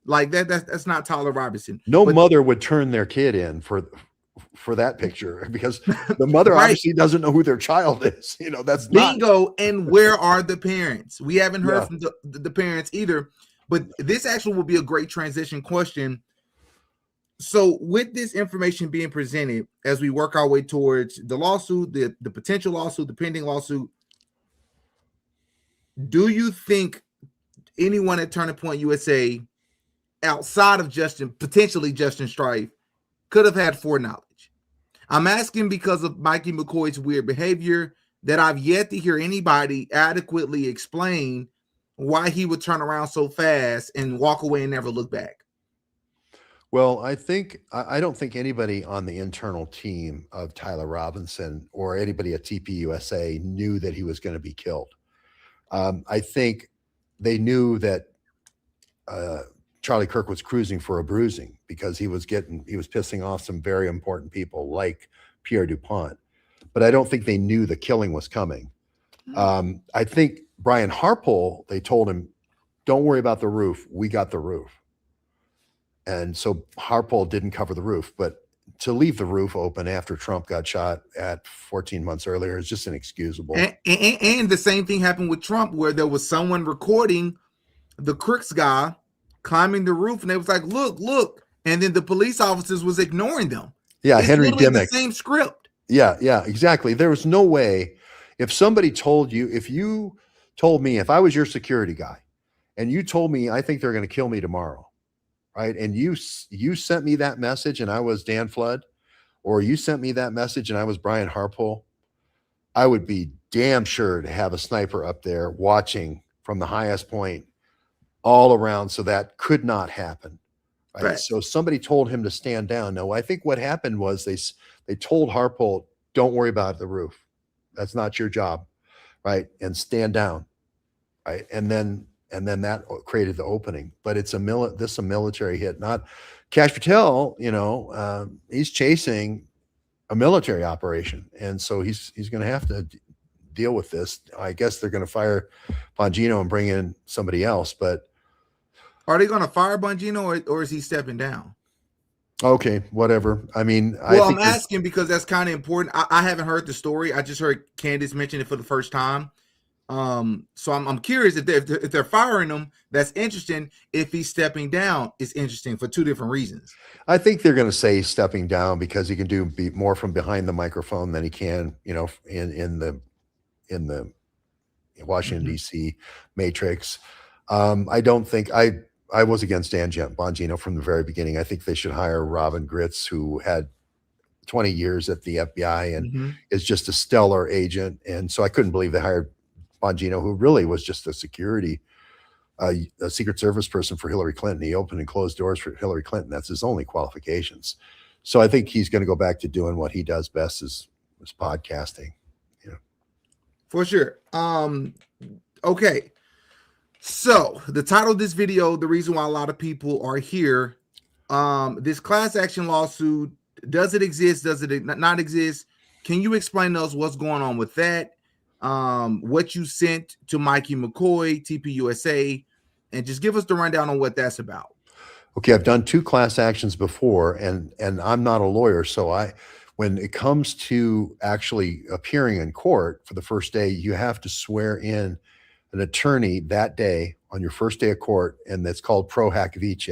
Like that's not Tyler Robinson. No But mother would turn their kid in for that picture because the mother right, obviously doesn't know who their child is. That's not. bingo. And where are the parents? We haven't heard Yeah. from the parents either. But this actually will be a great transition question. So, with this information being presented as we work our way towards the lawsuit, the potential lawsuit, the pending lawsuit, do you think anyone at Turning Point USA outside of potentially Justin Strife, could have had foreknowledge? I'm asking because of Mikey McCoy's weird behavior that I've yet to hear anybody adequately explain why he would turn around so fast and walk away and never look back. Well, I don't think anybody on the internal team of Tyler Robinson or anybody at TPUSA knew that he was going to be killed. I think they knew that Charlie Kirk was cruising for a bruising because he was pissing off some very important people like Pierre DuPont. But I don't think they knew the killing was coming. I think Brian Harpole, they told him, don't worry about the roof. We got the roof. And so Harpole didn't cover the roof, but to leave the roof open after Trump got shot at 14 months earlier is just inexcusable. And the same thing happened with Trump, where there was someone recording the Crooks guy climbing the roof, and they was like, look. And then the police officers was ignoring them. Yeah, it's Henry literally Dimmick. the same script. Yeah, exactly. There was no way if somebody told you, if you told me, if I was your security guy and you told me, I think they're going to kill me tomorrow, right? And you sent me that message and I was Dan Flood, or you sent me that message and I was Brian Harpole, I would be damn sure to have a sniper up there watching from the highest point all around. So that could not happen. Right. So somebody told him to stand down. No, I think what happened was they told Harpole, don't worry about the roof. That's not your job. Right. And stand down. Right. And then that created the opening. But it's a military hit, not Kash Patel. He's chasing a military operation. And so he's going to have to deal with this. I guess they're going to fire Bongino and bring in somebody else. But are they going to fire Bongino or is he stepping down? Okay, whatever. I mean, I'm asking because that's kind of important. I haven't heard the story. I just heard Candace mention it for the first time. So I'm curious if they're firing him. That's interesting. If he's stepping down, it's interesting for two different reasons. I think they're going to say he's stepping down because he can do more from behind the microphone than he can, in the Washington D.C. matrix. I don't think I was against Dan Bongino from the very beginning. I think they should hire Robin Gritz, who had 20 years at the FBI and is just a stellar agent. And so I couldn't believe they hired Bongino, who really was just a security, a Secret Service person for Hillary Clinton. He opened and closed doors for Hillary Clinton. That's his only qualifications. So I think he's going to go back to doing what he does best is podcasting. For sure. Okay. So the title of this video, the reason why a lot of people are here, this class action lawsuit, does it exist? Does it not exist? Can you explain to us what's going on with that? What you sent to Mikey McCoy, TPUSA, and just give us the rundown on what that's about. Okay, I've done 2 class actions before, and I'm not a lawyer, so when it comes to actually appearing in court for the first day, you have to swear in an attorney that day on your first day of court, and that's called pro hac vice.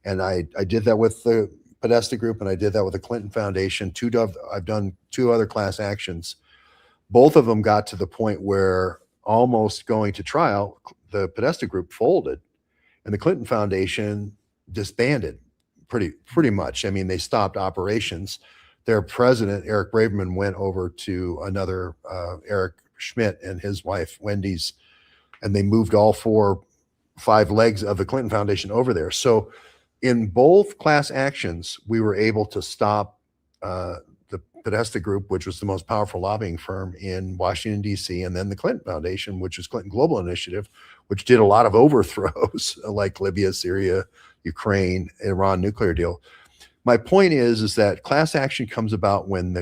And I did that with the Podesta Group, and I did that with the Clinton Foundation. I've done 2 other class actions. Both of them got to the point where almost going to trial, the Podesta Group folded, and the Clinton Foundation disbanded pretty much. I mean, they stopped operations. Their president, Eric Braverman, went over to another Eric Schmidt and his wife, Wendy's, and they moved all 5 legs of the Clinton Foundation over there. So in both class actions, we were able to stop the Podesta Group, which was the most powerful lobbying firm in Washington, D.C., and then the Clinton Foundation, which is Clinton Global Initiative, which did a lot of overthrows like Libya, Syria, Ukraine, Iran nuclear deal. My point is that class action comes about when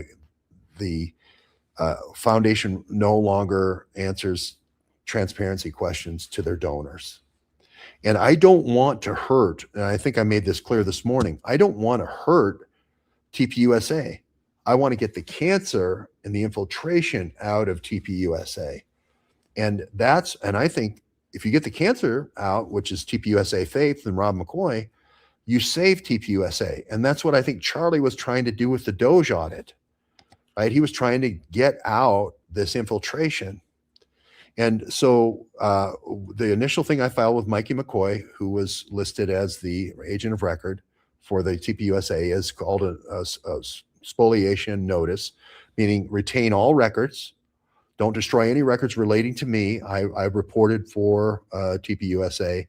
the foundation no longer answers transparency questions to their donors. And I don't want to hurt, and I think I made this clear this morning, I don't want to hurt TPUSA. I want to get the cancer and the infiltration out of TPUSA. And I think if you get the cancer out, which is TPUSA Faith and Rob McCoy, you save TPUSA. And that's what I think Charlie was trying to do with the Doge audit, right? He was trying to get out this infiltration. And so the initial thing I filed with Mikey McCoy, who was listed as the agent of record for the TPUSA, is called a spoliation notice, meaning retain all records. Don't destroy any records relating to me. I reported for TPUSA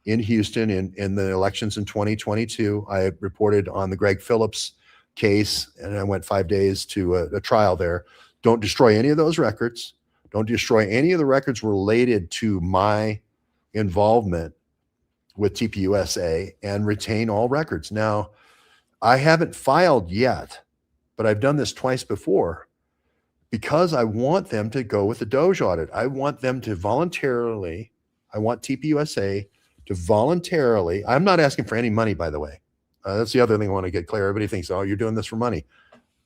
in Houston in the elections in 2022. I reported on the Greg Phillips case, and I went 5 days to a trial there. Don't destroy any of those records. Don't destroy any of the records related to my involvement with TPUSA, and retain all records. Now, I haven't filed yet, but I've done this twice before because I want them to go with the Doge audit. I want them to voluntarily, I want TPUSA to voluntarily, I'm not asking for any money, by the way. That's the other thing I want to get clear. Everybody thinks, oh, you're doing this for money.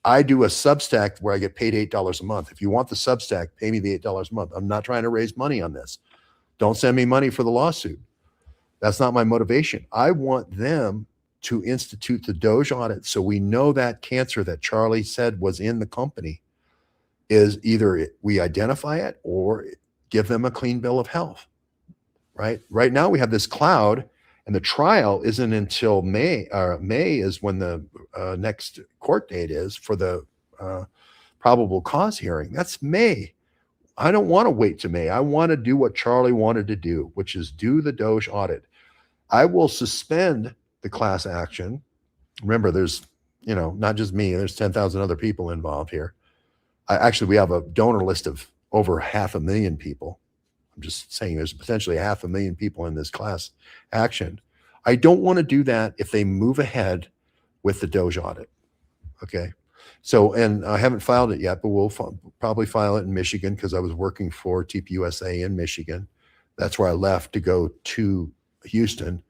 I do a Substack where I get paid $8 a month. If you want the Substack, pay me the $8 a month. I'm not trying to raise money on this. Don't send me money for the lawsuit. That's not my motivation. I want them to institute the Doge audit so we know that cancer that Charlie said was in the company is either we identify it or give them a clean bill of health, right? Right now we have this cloud, and the trial isn't until May. May is when the next court date is for the probable cause hearing. That's May. I don't want to wait to May. I want to do what Charlie wanted to do, which is do the Doge audit. I will suspend the class action. Remember, there's, not just me, there's 10,000 other people involved here. Actually, we have a donor list of over 500,000 people. I'm just saying there's potentially 500,000 people in this class action. I don't want to do that if they move ahead with the Doge audit. Okay. So, and I haven't filed it yet, but we'll probably file it in Michigan because I was working for TPUSA in Michigan. That's where I left to go to Houston.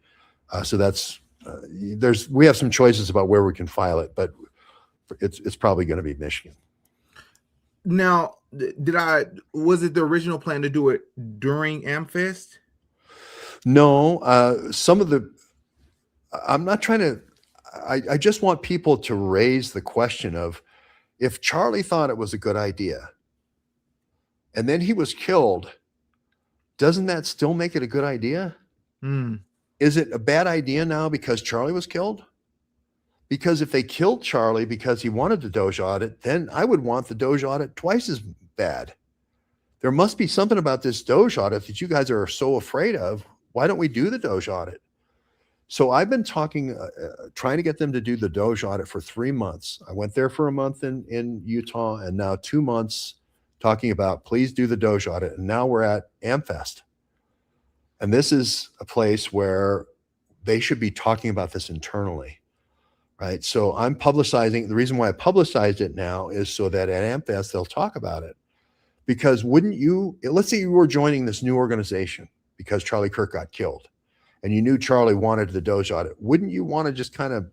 So that's, we have some choices about where we can file it, but it's probably going to be Michigan. Now, was it the original plan to do it during AmFest? No, I'm not trying to, I just want people to raise the question of, if Charlie thought it was a good idea and then he was killed, doesn't that still make it a good idea? Is it a bad idea now because Charlie was killed? Because if they killed Charlie because he wanted the Doge audit, then I would want the Doge audit twice as bad. There must be something about this Doge audit that you guys are so afraid of. Why don't we do the Doge audit? So I've been talking, trying to get them to do the Doge audit for 3 months. I went there for a month in Utah, and now 2 months talking about, please do the Doge audit. And now we're at AmFest. And this is a place where they should be talking about this internally, right? So I'm publicizing. The reason why I publicized it now is so that at AmFest, they'll talk about it. Because wouldn't you, let's say you were joining this new organization because Charlie Kirk got killed and you knew Charlie wanted the Doge audit. Wouldn't you want to just kind of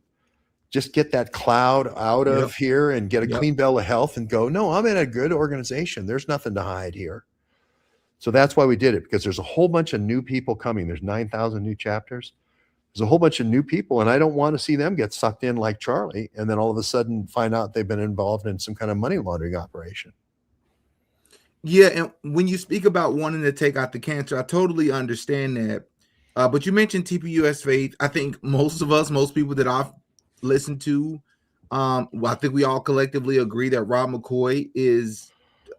just get that cloud out of here and get a clean bill of health and go, no, I'm in a good organization. There's nothing to hide here. So that's why we did it, because there's a whole bunch of new people coming. There's 9,000 new chapters. There's a whole bunch of new people, and I don't want to see them get sucked in like Charlie and then all of a sudden find out they've been involved in some kind of money laundering operation. Yeah, and when you speak about wanting to take out the cancer, I totally understand that. But you mentioned TPUS Faith. I think most people that I've listened to, I think we all collectively agree that Rob McCoy is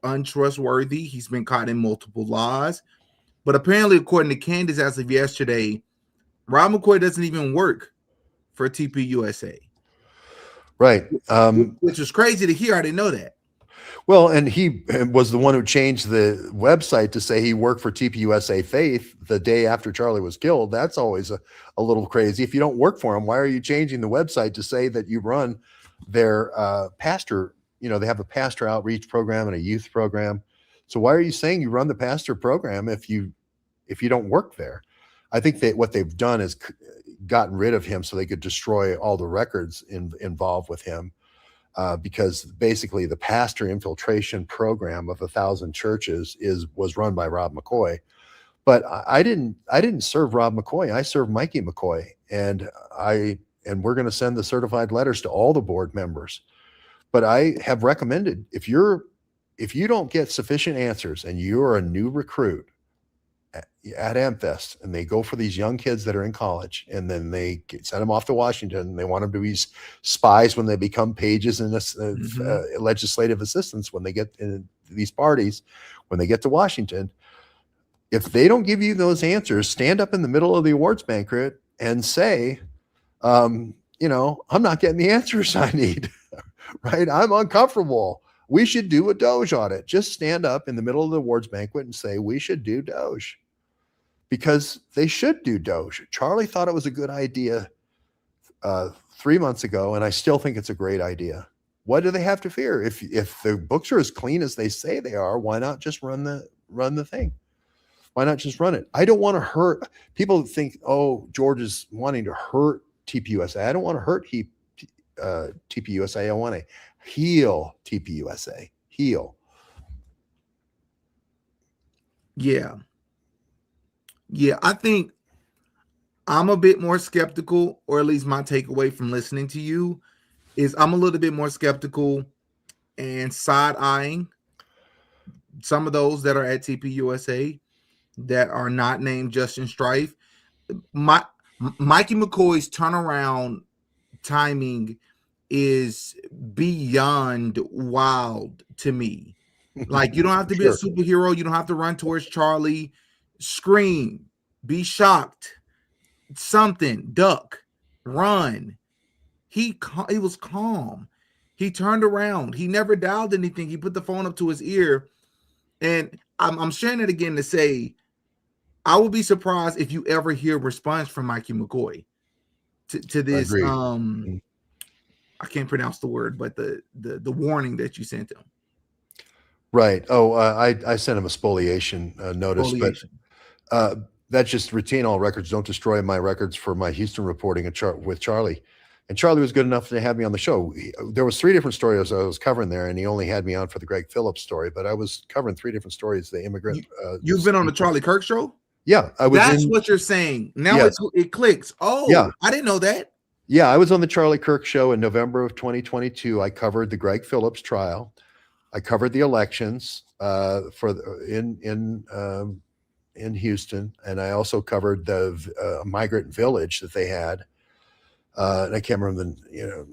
untrustworthy. He's been caught in multiple lies. But apparently, according to Candace, as of yesterday, Rob McCoy doesn't even work for TPUSA. Right. Which was crazy to hear. I didn't know that. Well, and he was the one who changed the website to say he worked for TPUSA Faith the day after Charlie was killed. That's always a little crazy. If you don't work for him, why are you changing the website to say that you run their pastor? They have a pastor outreach program and a youth program. So why are you saying you run the pastor program if you don't work there? I think that what they've done is gotten rid of him so they could destroy all the records involved with him. Because basically the pastor infiltration program of 1,000 churches was run by Rob McCoy. But I didn't serve Rob McCoy. I served Mikey McCoy, and we're going to send the certified letters to all the board members. But I have recommended, if you don't get sufficient answers and you're a new recruit at AmFest and they go for these young kids that are in college, and then they send them off to Washington, and they want them to be spies when they become pages and legislative assistants when they get in these parties, when they get to Washington. If they don't give you those answers, stand up in the middle of the awards banquet and say, I'm not getting the answers I need, right? I'm uncomfortable. We should do a Doge audit. Just stand up in the middle of the awards banquet and say, we should do Doge, because they should do Doge. Charlie thought it was a good idea 3 months ago, and I still think it's a great idea. What do they have to fear? If the books are as clean as they say they are, why not just run the thing? Why not just run it? I don't want to hurt. People think, oh, George is wanting to hurt TPUSA. I don't want to hurt TPUSA. I want to heal TPUSA. Heal. Yeah. I think I'm a bit more skeptical, or at least my takeaway from listening to you is I'm a little bit more skeptical and side-eyeing some of those that are at TPUSA that are not named Justin Strife. Mikey McCoy's turnaround timing is beyond wild to me. Like, you don't have to be a superhero. You don't have to run towards Charlie. Scream, be shocked, something, duck, run. He was calm. He turned around. He never dialed anything. He put the phone up to his ear. And I'm sharing it again to say, I would be surprised if you ever hear a response from Mikey McCoy to this. I can't pronounce the word, but the warning that you sent him. Right. Oh, I sent him a spoliation notice, but that's just retain all records. Don't destroy my records for my Houston reporting with Charlie. And Charlie was good enough to have me on the show. There was 3 different stories I was covering there, and he only had me on for the Greg Phillips story, but I was covering 3 different stories. The immigrant. You've been on the Charlie Kirk show? Yeah, I was. That's what you're saying. Now it clicks. Oh, yeah. I didn't know that. Yeah, I was on the Charlie Kirk show in November of 2022. I covered the Greg Phillips trial. I covered the elections in Houston, and I also covered the migrant village that they had. And I can't remember the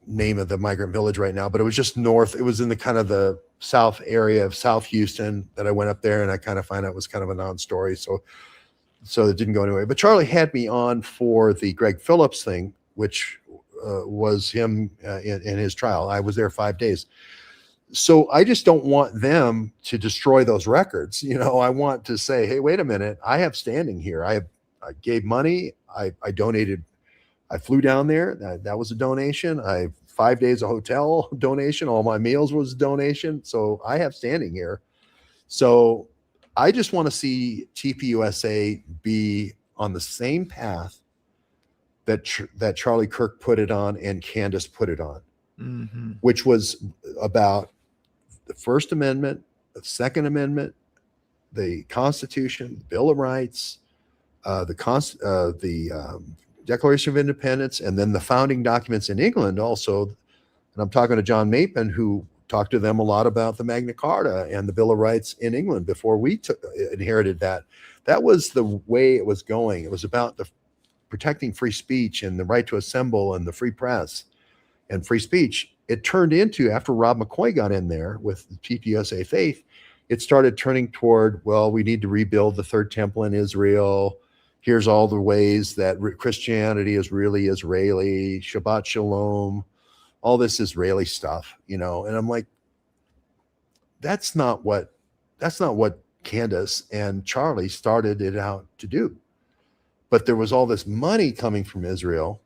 name of the migrant village right now, but it was just north. It was in the kind of the south area of South Houston that I went up there, and I kind of find out it was kind of a non-story. So it didn't go anywhere. But Charlie had me on for the Greg Phillips thing, which was him in his trial. I was there 5 days. So I just don't want them to destroy those records. I want to say, hey, wait a minute. I have standing here. I gave money. I donated. I flew down there. That was a donation. 5 days of hotel donation. All my meals was a donation. So I have standing here. So I just want to see TPUSA be on the same path that Charlie Kirk put it on and Candace put it on, which was about the First Amendment, the Second Amendment, the Constitution, the Bill of Rights, the Declaration of Independence, and then the founding documents in England also. And I'm talking to John Mapen, who talked to them a lot about the Magna Carta and the Bill of Rights in England before we inherited that. That was the way it was going. It was about protecting free speech and the right to assemble and the free press and free speech. It turned into, after Rob McCoy got in there with the TPUSA faith, it started turning toward, well, we need to rebuild the Third Temple in Israel. Here's all the ways that Christianity is really Israeli, Shabbat Shalom, all this Israeli stuff, and I'm like, that's not what Candace and Charlie started it out to do. But there was all this money coming from Israel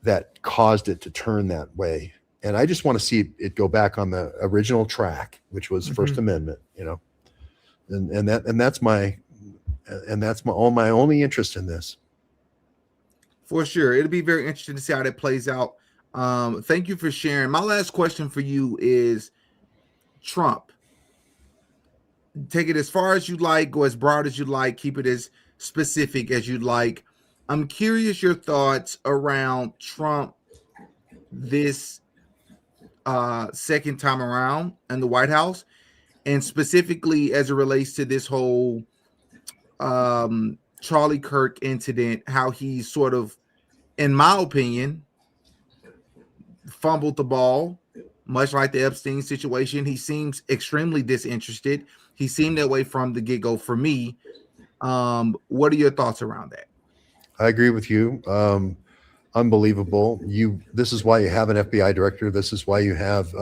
that caused it to turn that way. And I just want to see it go back on the original track, which was First Amendment, and that's my And that's my only interest in this. For sure. It'll be very interesting to see how that plays out. Thank you for sharing. My last question for you is Trump. Take it as far as you like, go as broad as you like, keep it as specific as you'd like. I'm curious your thoughts around Trump this second time around in the White House, and specifically as it relates to this whole Charlie Kirk incident, how he sort of, in my opinion, fumbled the ball, much like the Epstein situation. He seems extremely disinterested. He seemed that way from the get-go for me. What are your thoughts around that? I agree with you. Unbelievable. This is why you have an FBI director. This is why you have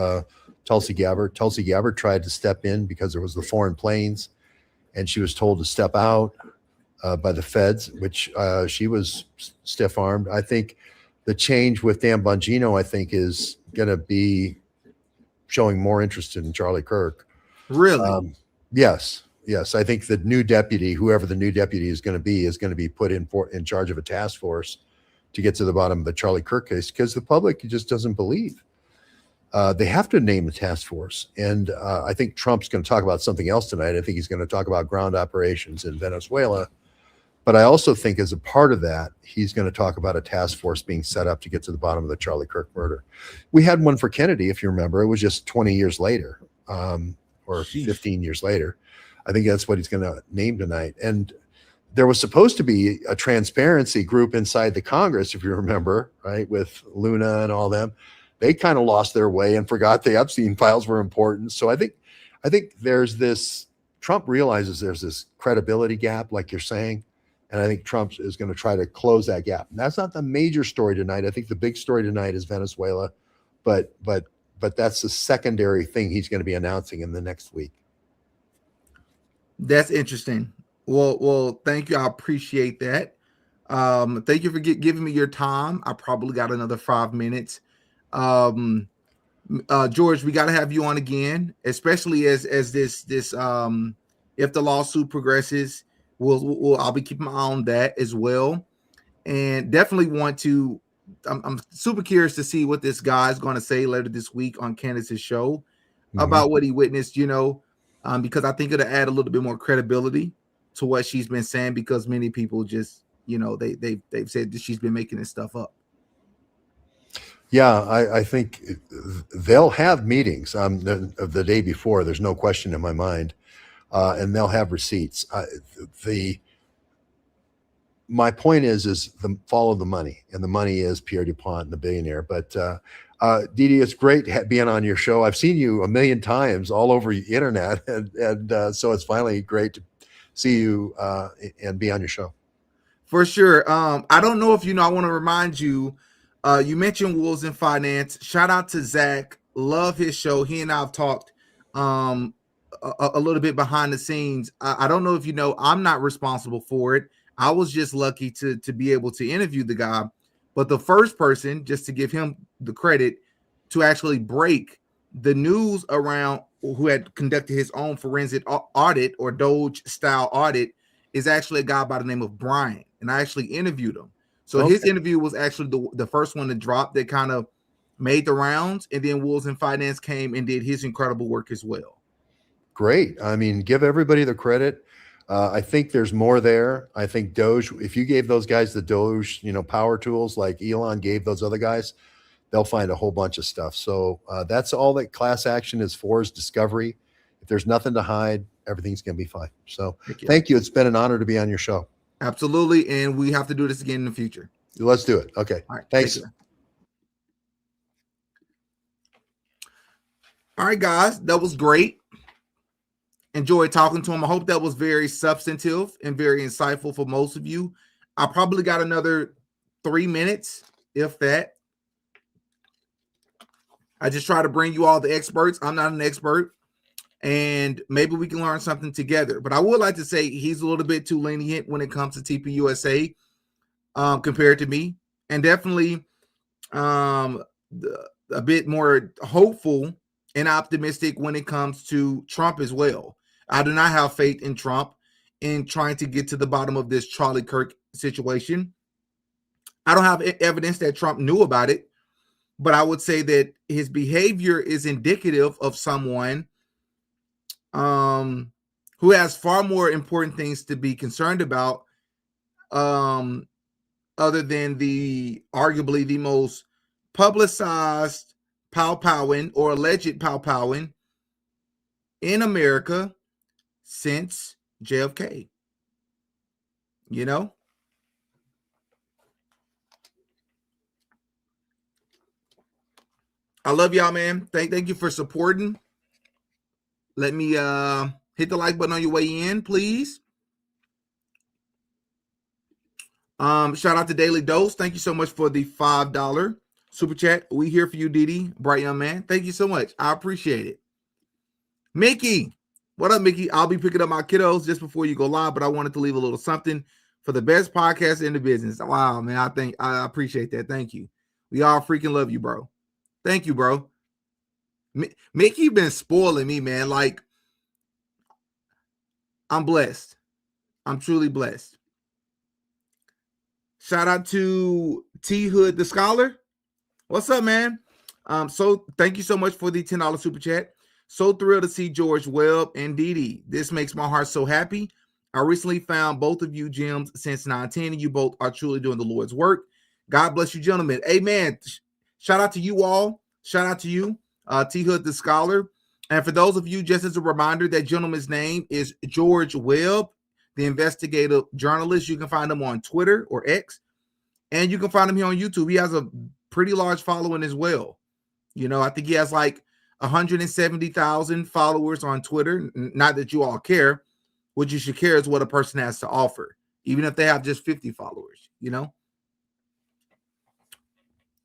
Tulsi Gabbard. Tulsi Gabbard tried to step in because there was the foreign planes, and she was told to step out by the feds, which she was stiff-armed. I think the change with Dan Bongino, I think, is going to be showing more interest in Charlie Kirk. Really? Yes. I think the new deputy, whoever the new deputy is going to be put in charge of a task force to get to the bottom of the Charlie Kirk case, because the public just doesn't believe. They have to name the task force. And I think Trump's going to talk about something else tonight. I think he's going to talk about ground operations in Venezuela. But I also think as a part of that, he's going to talk about a task force being set up to get to the bottom of the Charlie Kirk murder. We had one for Kennedy, if you remember. It was just 20 years later, or 15 years later. I think that's what he's going to name tonight. And there was supposed to be a transparency group inside the Congress, if you remember, right, with Luna and all them. They kind of lost their way and forgot the Epstein files were important. So I think there's this, Trump realizes there's this credibility gap, like you're saying. And I think Trump is going to try to close that gap. And that's not the major story tonight. I think the big story tonight is Venezuela, but that's the secondary thing he's going to be announcing in the next week. That's interesting. Well, thank you. I appreciate that. Thank you for giving me your time. I probably got another 5 minutes. George, we got to have you on again, especially as this if the lawsuit progresses, I'll be keeping my eye on that as well, and definitely want to. I'm super curious to see what this guy is going to say later this week on Candace's show about what he witnessed. Because I think it'll add a little bit more credibility to what she's been saying, because many people just, they've said that she's been making this stuff up. Yeah, I think they'll have meetings of the day before. There's no question in my mind, and they'll have receipts. My point is follow the money, and the money is Pierre DuPont and the billionaire. But Didi, it's great being on your show. I've seen you a million times all over the internet, and so it's finally great to see you and be on your show. For sure. I don't know if I want to remind you, you mentioned Wolves in Finance. Shout out to Zach. Love his show. He and I have talked a little bit behind the scenes. I don't know if I'm not responsible for it. I was just lucky to be able to interview the guy. But the first person, just to give him the credit, to actually break the news around who had conducted his own forensic audit or Doge style audit is actually a guy by the name of Brian. And I actually interviewed him. So his interview was actually the first one to drop that kind of made the rounds. And then Wolves in Finance came and did his incredible work as well. Great. I mean, give everybody the credit. I think there's more there. I think Doge, if you gave those guys the Doge, power tools like Elon gave those other guys, they'll find a whole bunch of stuff. So that's all that class action is for, is discovery. If there's nothing to hide, everything's going to be fine. So thank you. It's been an honor to be on your show. Absolutely. And we have to do this again in the future. Let's do it. Okay. All right. Thanks. All right, guys. That was great. Enjoyed talking to him. I hope that was very substantive and very insightful for most of you. I probably got another 3 minutes, if that. I just try to bring you all the experts. I'm not an expert, and maybe we can learn something together. But I would like to say he's a little bit too lenient when it comes to TPUSA compared to me, and definitely a bit more hopeful and optimistic when it comes to Trump as well. I do not have faith in Trump, in trying to get to the bottom of this Charlie Kirk situation. I don't have evidence that Trump knew about it, but I would say that his behavior is indicative of someone who has far more important things to be concerned about, other than the arguably the most publicized pow-powing or alleged pow-powing in America since JFK. You know? I love y'all, man. Thank you for supporting. Let me hit the like button on your way in, please. Shout out to Daily Dose. Thank you so much for the $5 super chat. We here for you, Didi, bright young man. Thank you so much. I appreciate it. Mickey, what up, Mickey? I'll be picking up my kiddos just before you go live, but I wanted to leave a little something for the best podcast in the business. Wow, man. I appreciate that. Thank you. We all freaking love you, bro. Thank you, bro. Mickey been spoiling me, man. Like, I'm blessed. I'm truly blessed. Shout out to T Hood the Scholar. What's up, man? So thank you so much for the $10 super chat. So thrilled to see George Webb and Didi. This makes my heart so happy. I recently found both of you gems since 910, and you both are truly doing the Lord's work. God bless you, gentlemen. Amen. Shout out to you all. Shout out to you, T Hood the Scholar. And for those of you, just as a reminder, that gentleman's name is George Webb, the investigative journalist. You can find him on Twitter or X, and you can find him here on YouTube. He has a pretty large following as well. You know, I think he has like 170,000 followers on Twitter. Not that you all care. What you should care is what a person has to offer, even if they have just 50 followers, you know?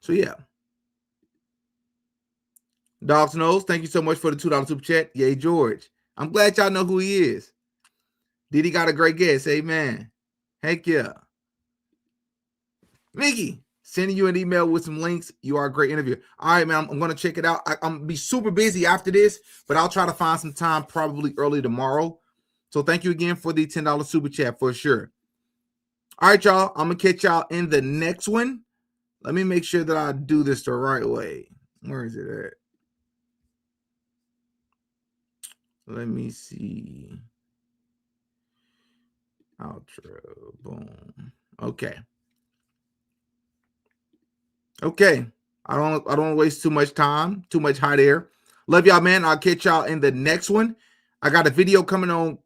So, yeah. Dog's Nose, thank you so much for the $2 super chat. Yay, George. I'm glad y'all know who he is. Didi got a great guess. Amen. Heck yeah. Mickey, sending you an email with some links. You are a great interviewer. All right, man. I'm going to check it out. I'm going to be super busy after this, but I'll try to find some time probably early tomorrow. So thank you again for the $10 super chat for sure. All right, y'all. I'm going to catch y'all in the next one. Let me make sure that I do this the right way. Where is it at? Let me see. Outro. Boom. Okay. Okay. I don't waste too much time, too much hot air. Love y'all, man. I'll catch y'all in the next one. I got a video coming on.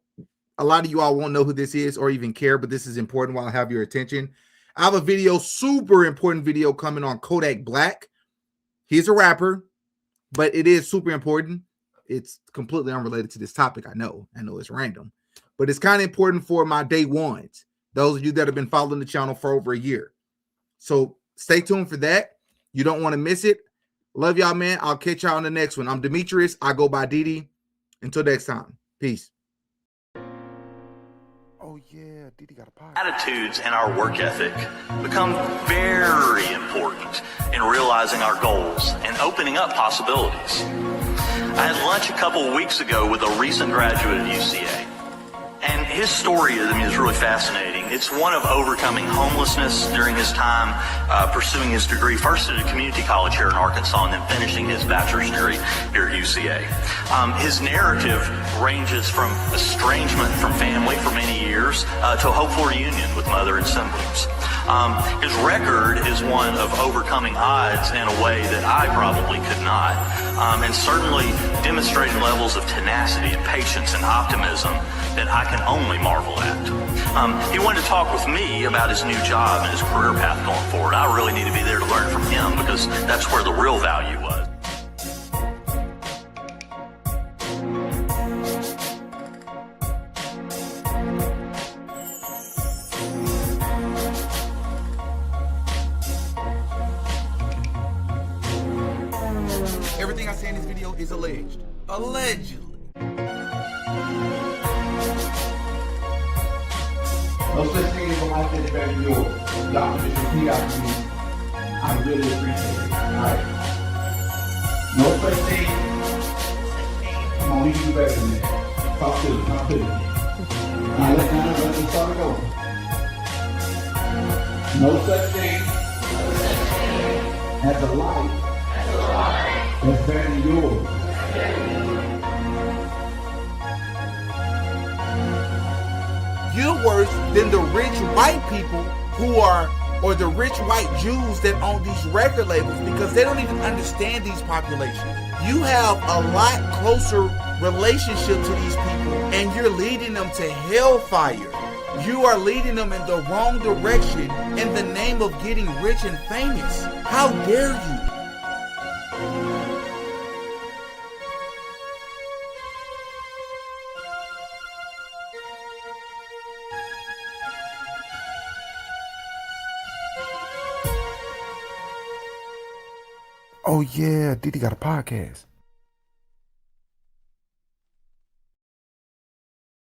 A lot of you all won't know who this is or even care, but this is important while I have your attention. I have a video, super important video coming on Kodak Black. He's a rapper, but it is super important. It's completely unrelated to this topic. I know it's random, but it's kind of important for my day ones. Those of you that have been following the channel for over a year. So stay tuned for that. You don't want to miss it. Love y'all, man. I'll catch y'all on the next one. I'm Demetrius. I go by Didi. Until next time. Peace. Oh, yeah. Didi got a podcast. Attitudes and our work ethic become very important in realizing our goals and opening up possibilities. I had lunch a couple of weeks ago with a recent graduate at UCA. And his story is really fascinating. It's one of overcoming homelessness during his time pursuing his degree, first at a community college here in Arkansas, and then finishing his bachelor's degree here at UCA. His narrative ranges from estrangement from family for many years to a hopeful reunion with mother and siblings. His record is one of overcoming odds in a way that I probably could not, and certainly demonstrating levels of tenacity and patience and optimism that I can only marvel at. He wanted to talk with me about his new job and his career path going forward. I really need to be there to learn from him because that's where the real value was. Everything I say in this video is alleged. Allegedly. No such thing as a life that is better than yours. Y'all can just repeat after me. I really appreciate it. Alright. No such thing. Come on, we can do better than that. Talk to me. Now let me start it over. No such thing as a life that's better than yours. You're worse than the rich white people or the rich white Jews that own these record labels, because they don't even understand these populations. You have a lot closer relationship to these people, and you're leading them to hellfire. You are leading them in the wrong direction in the name of getting rich and famous. How dare you? Oh yeah, Didi got a podcast.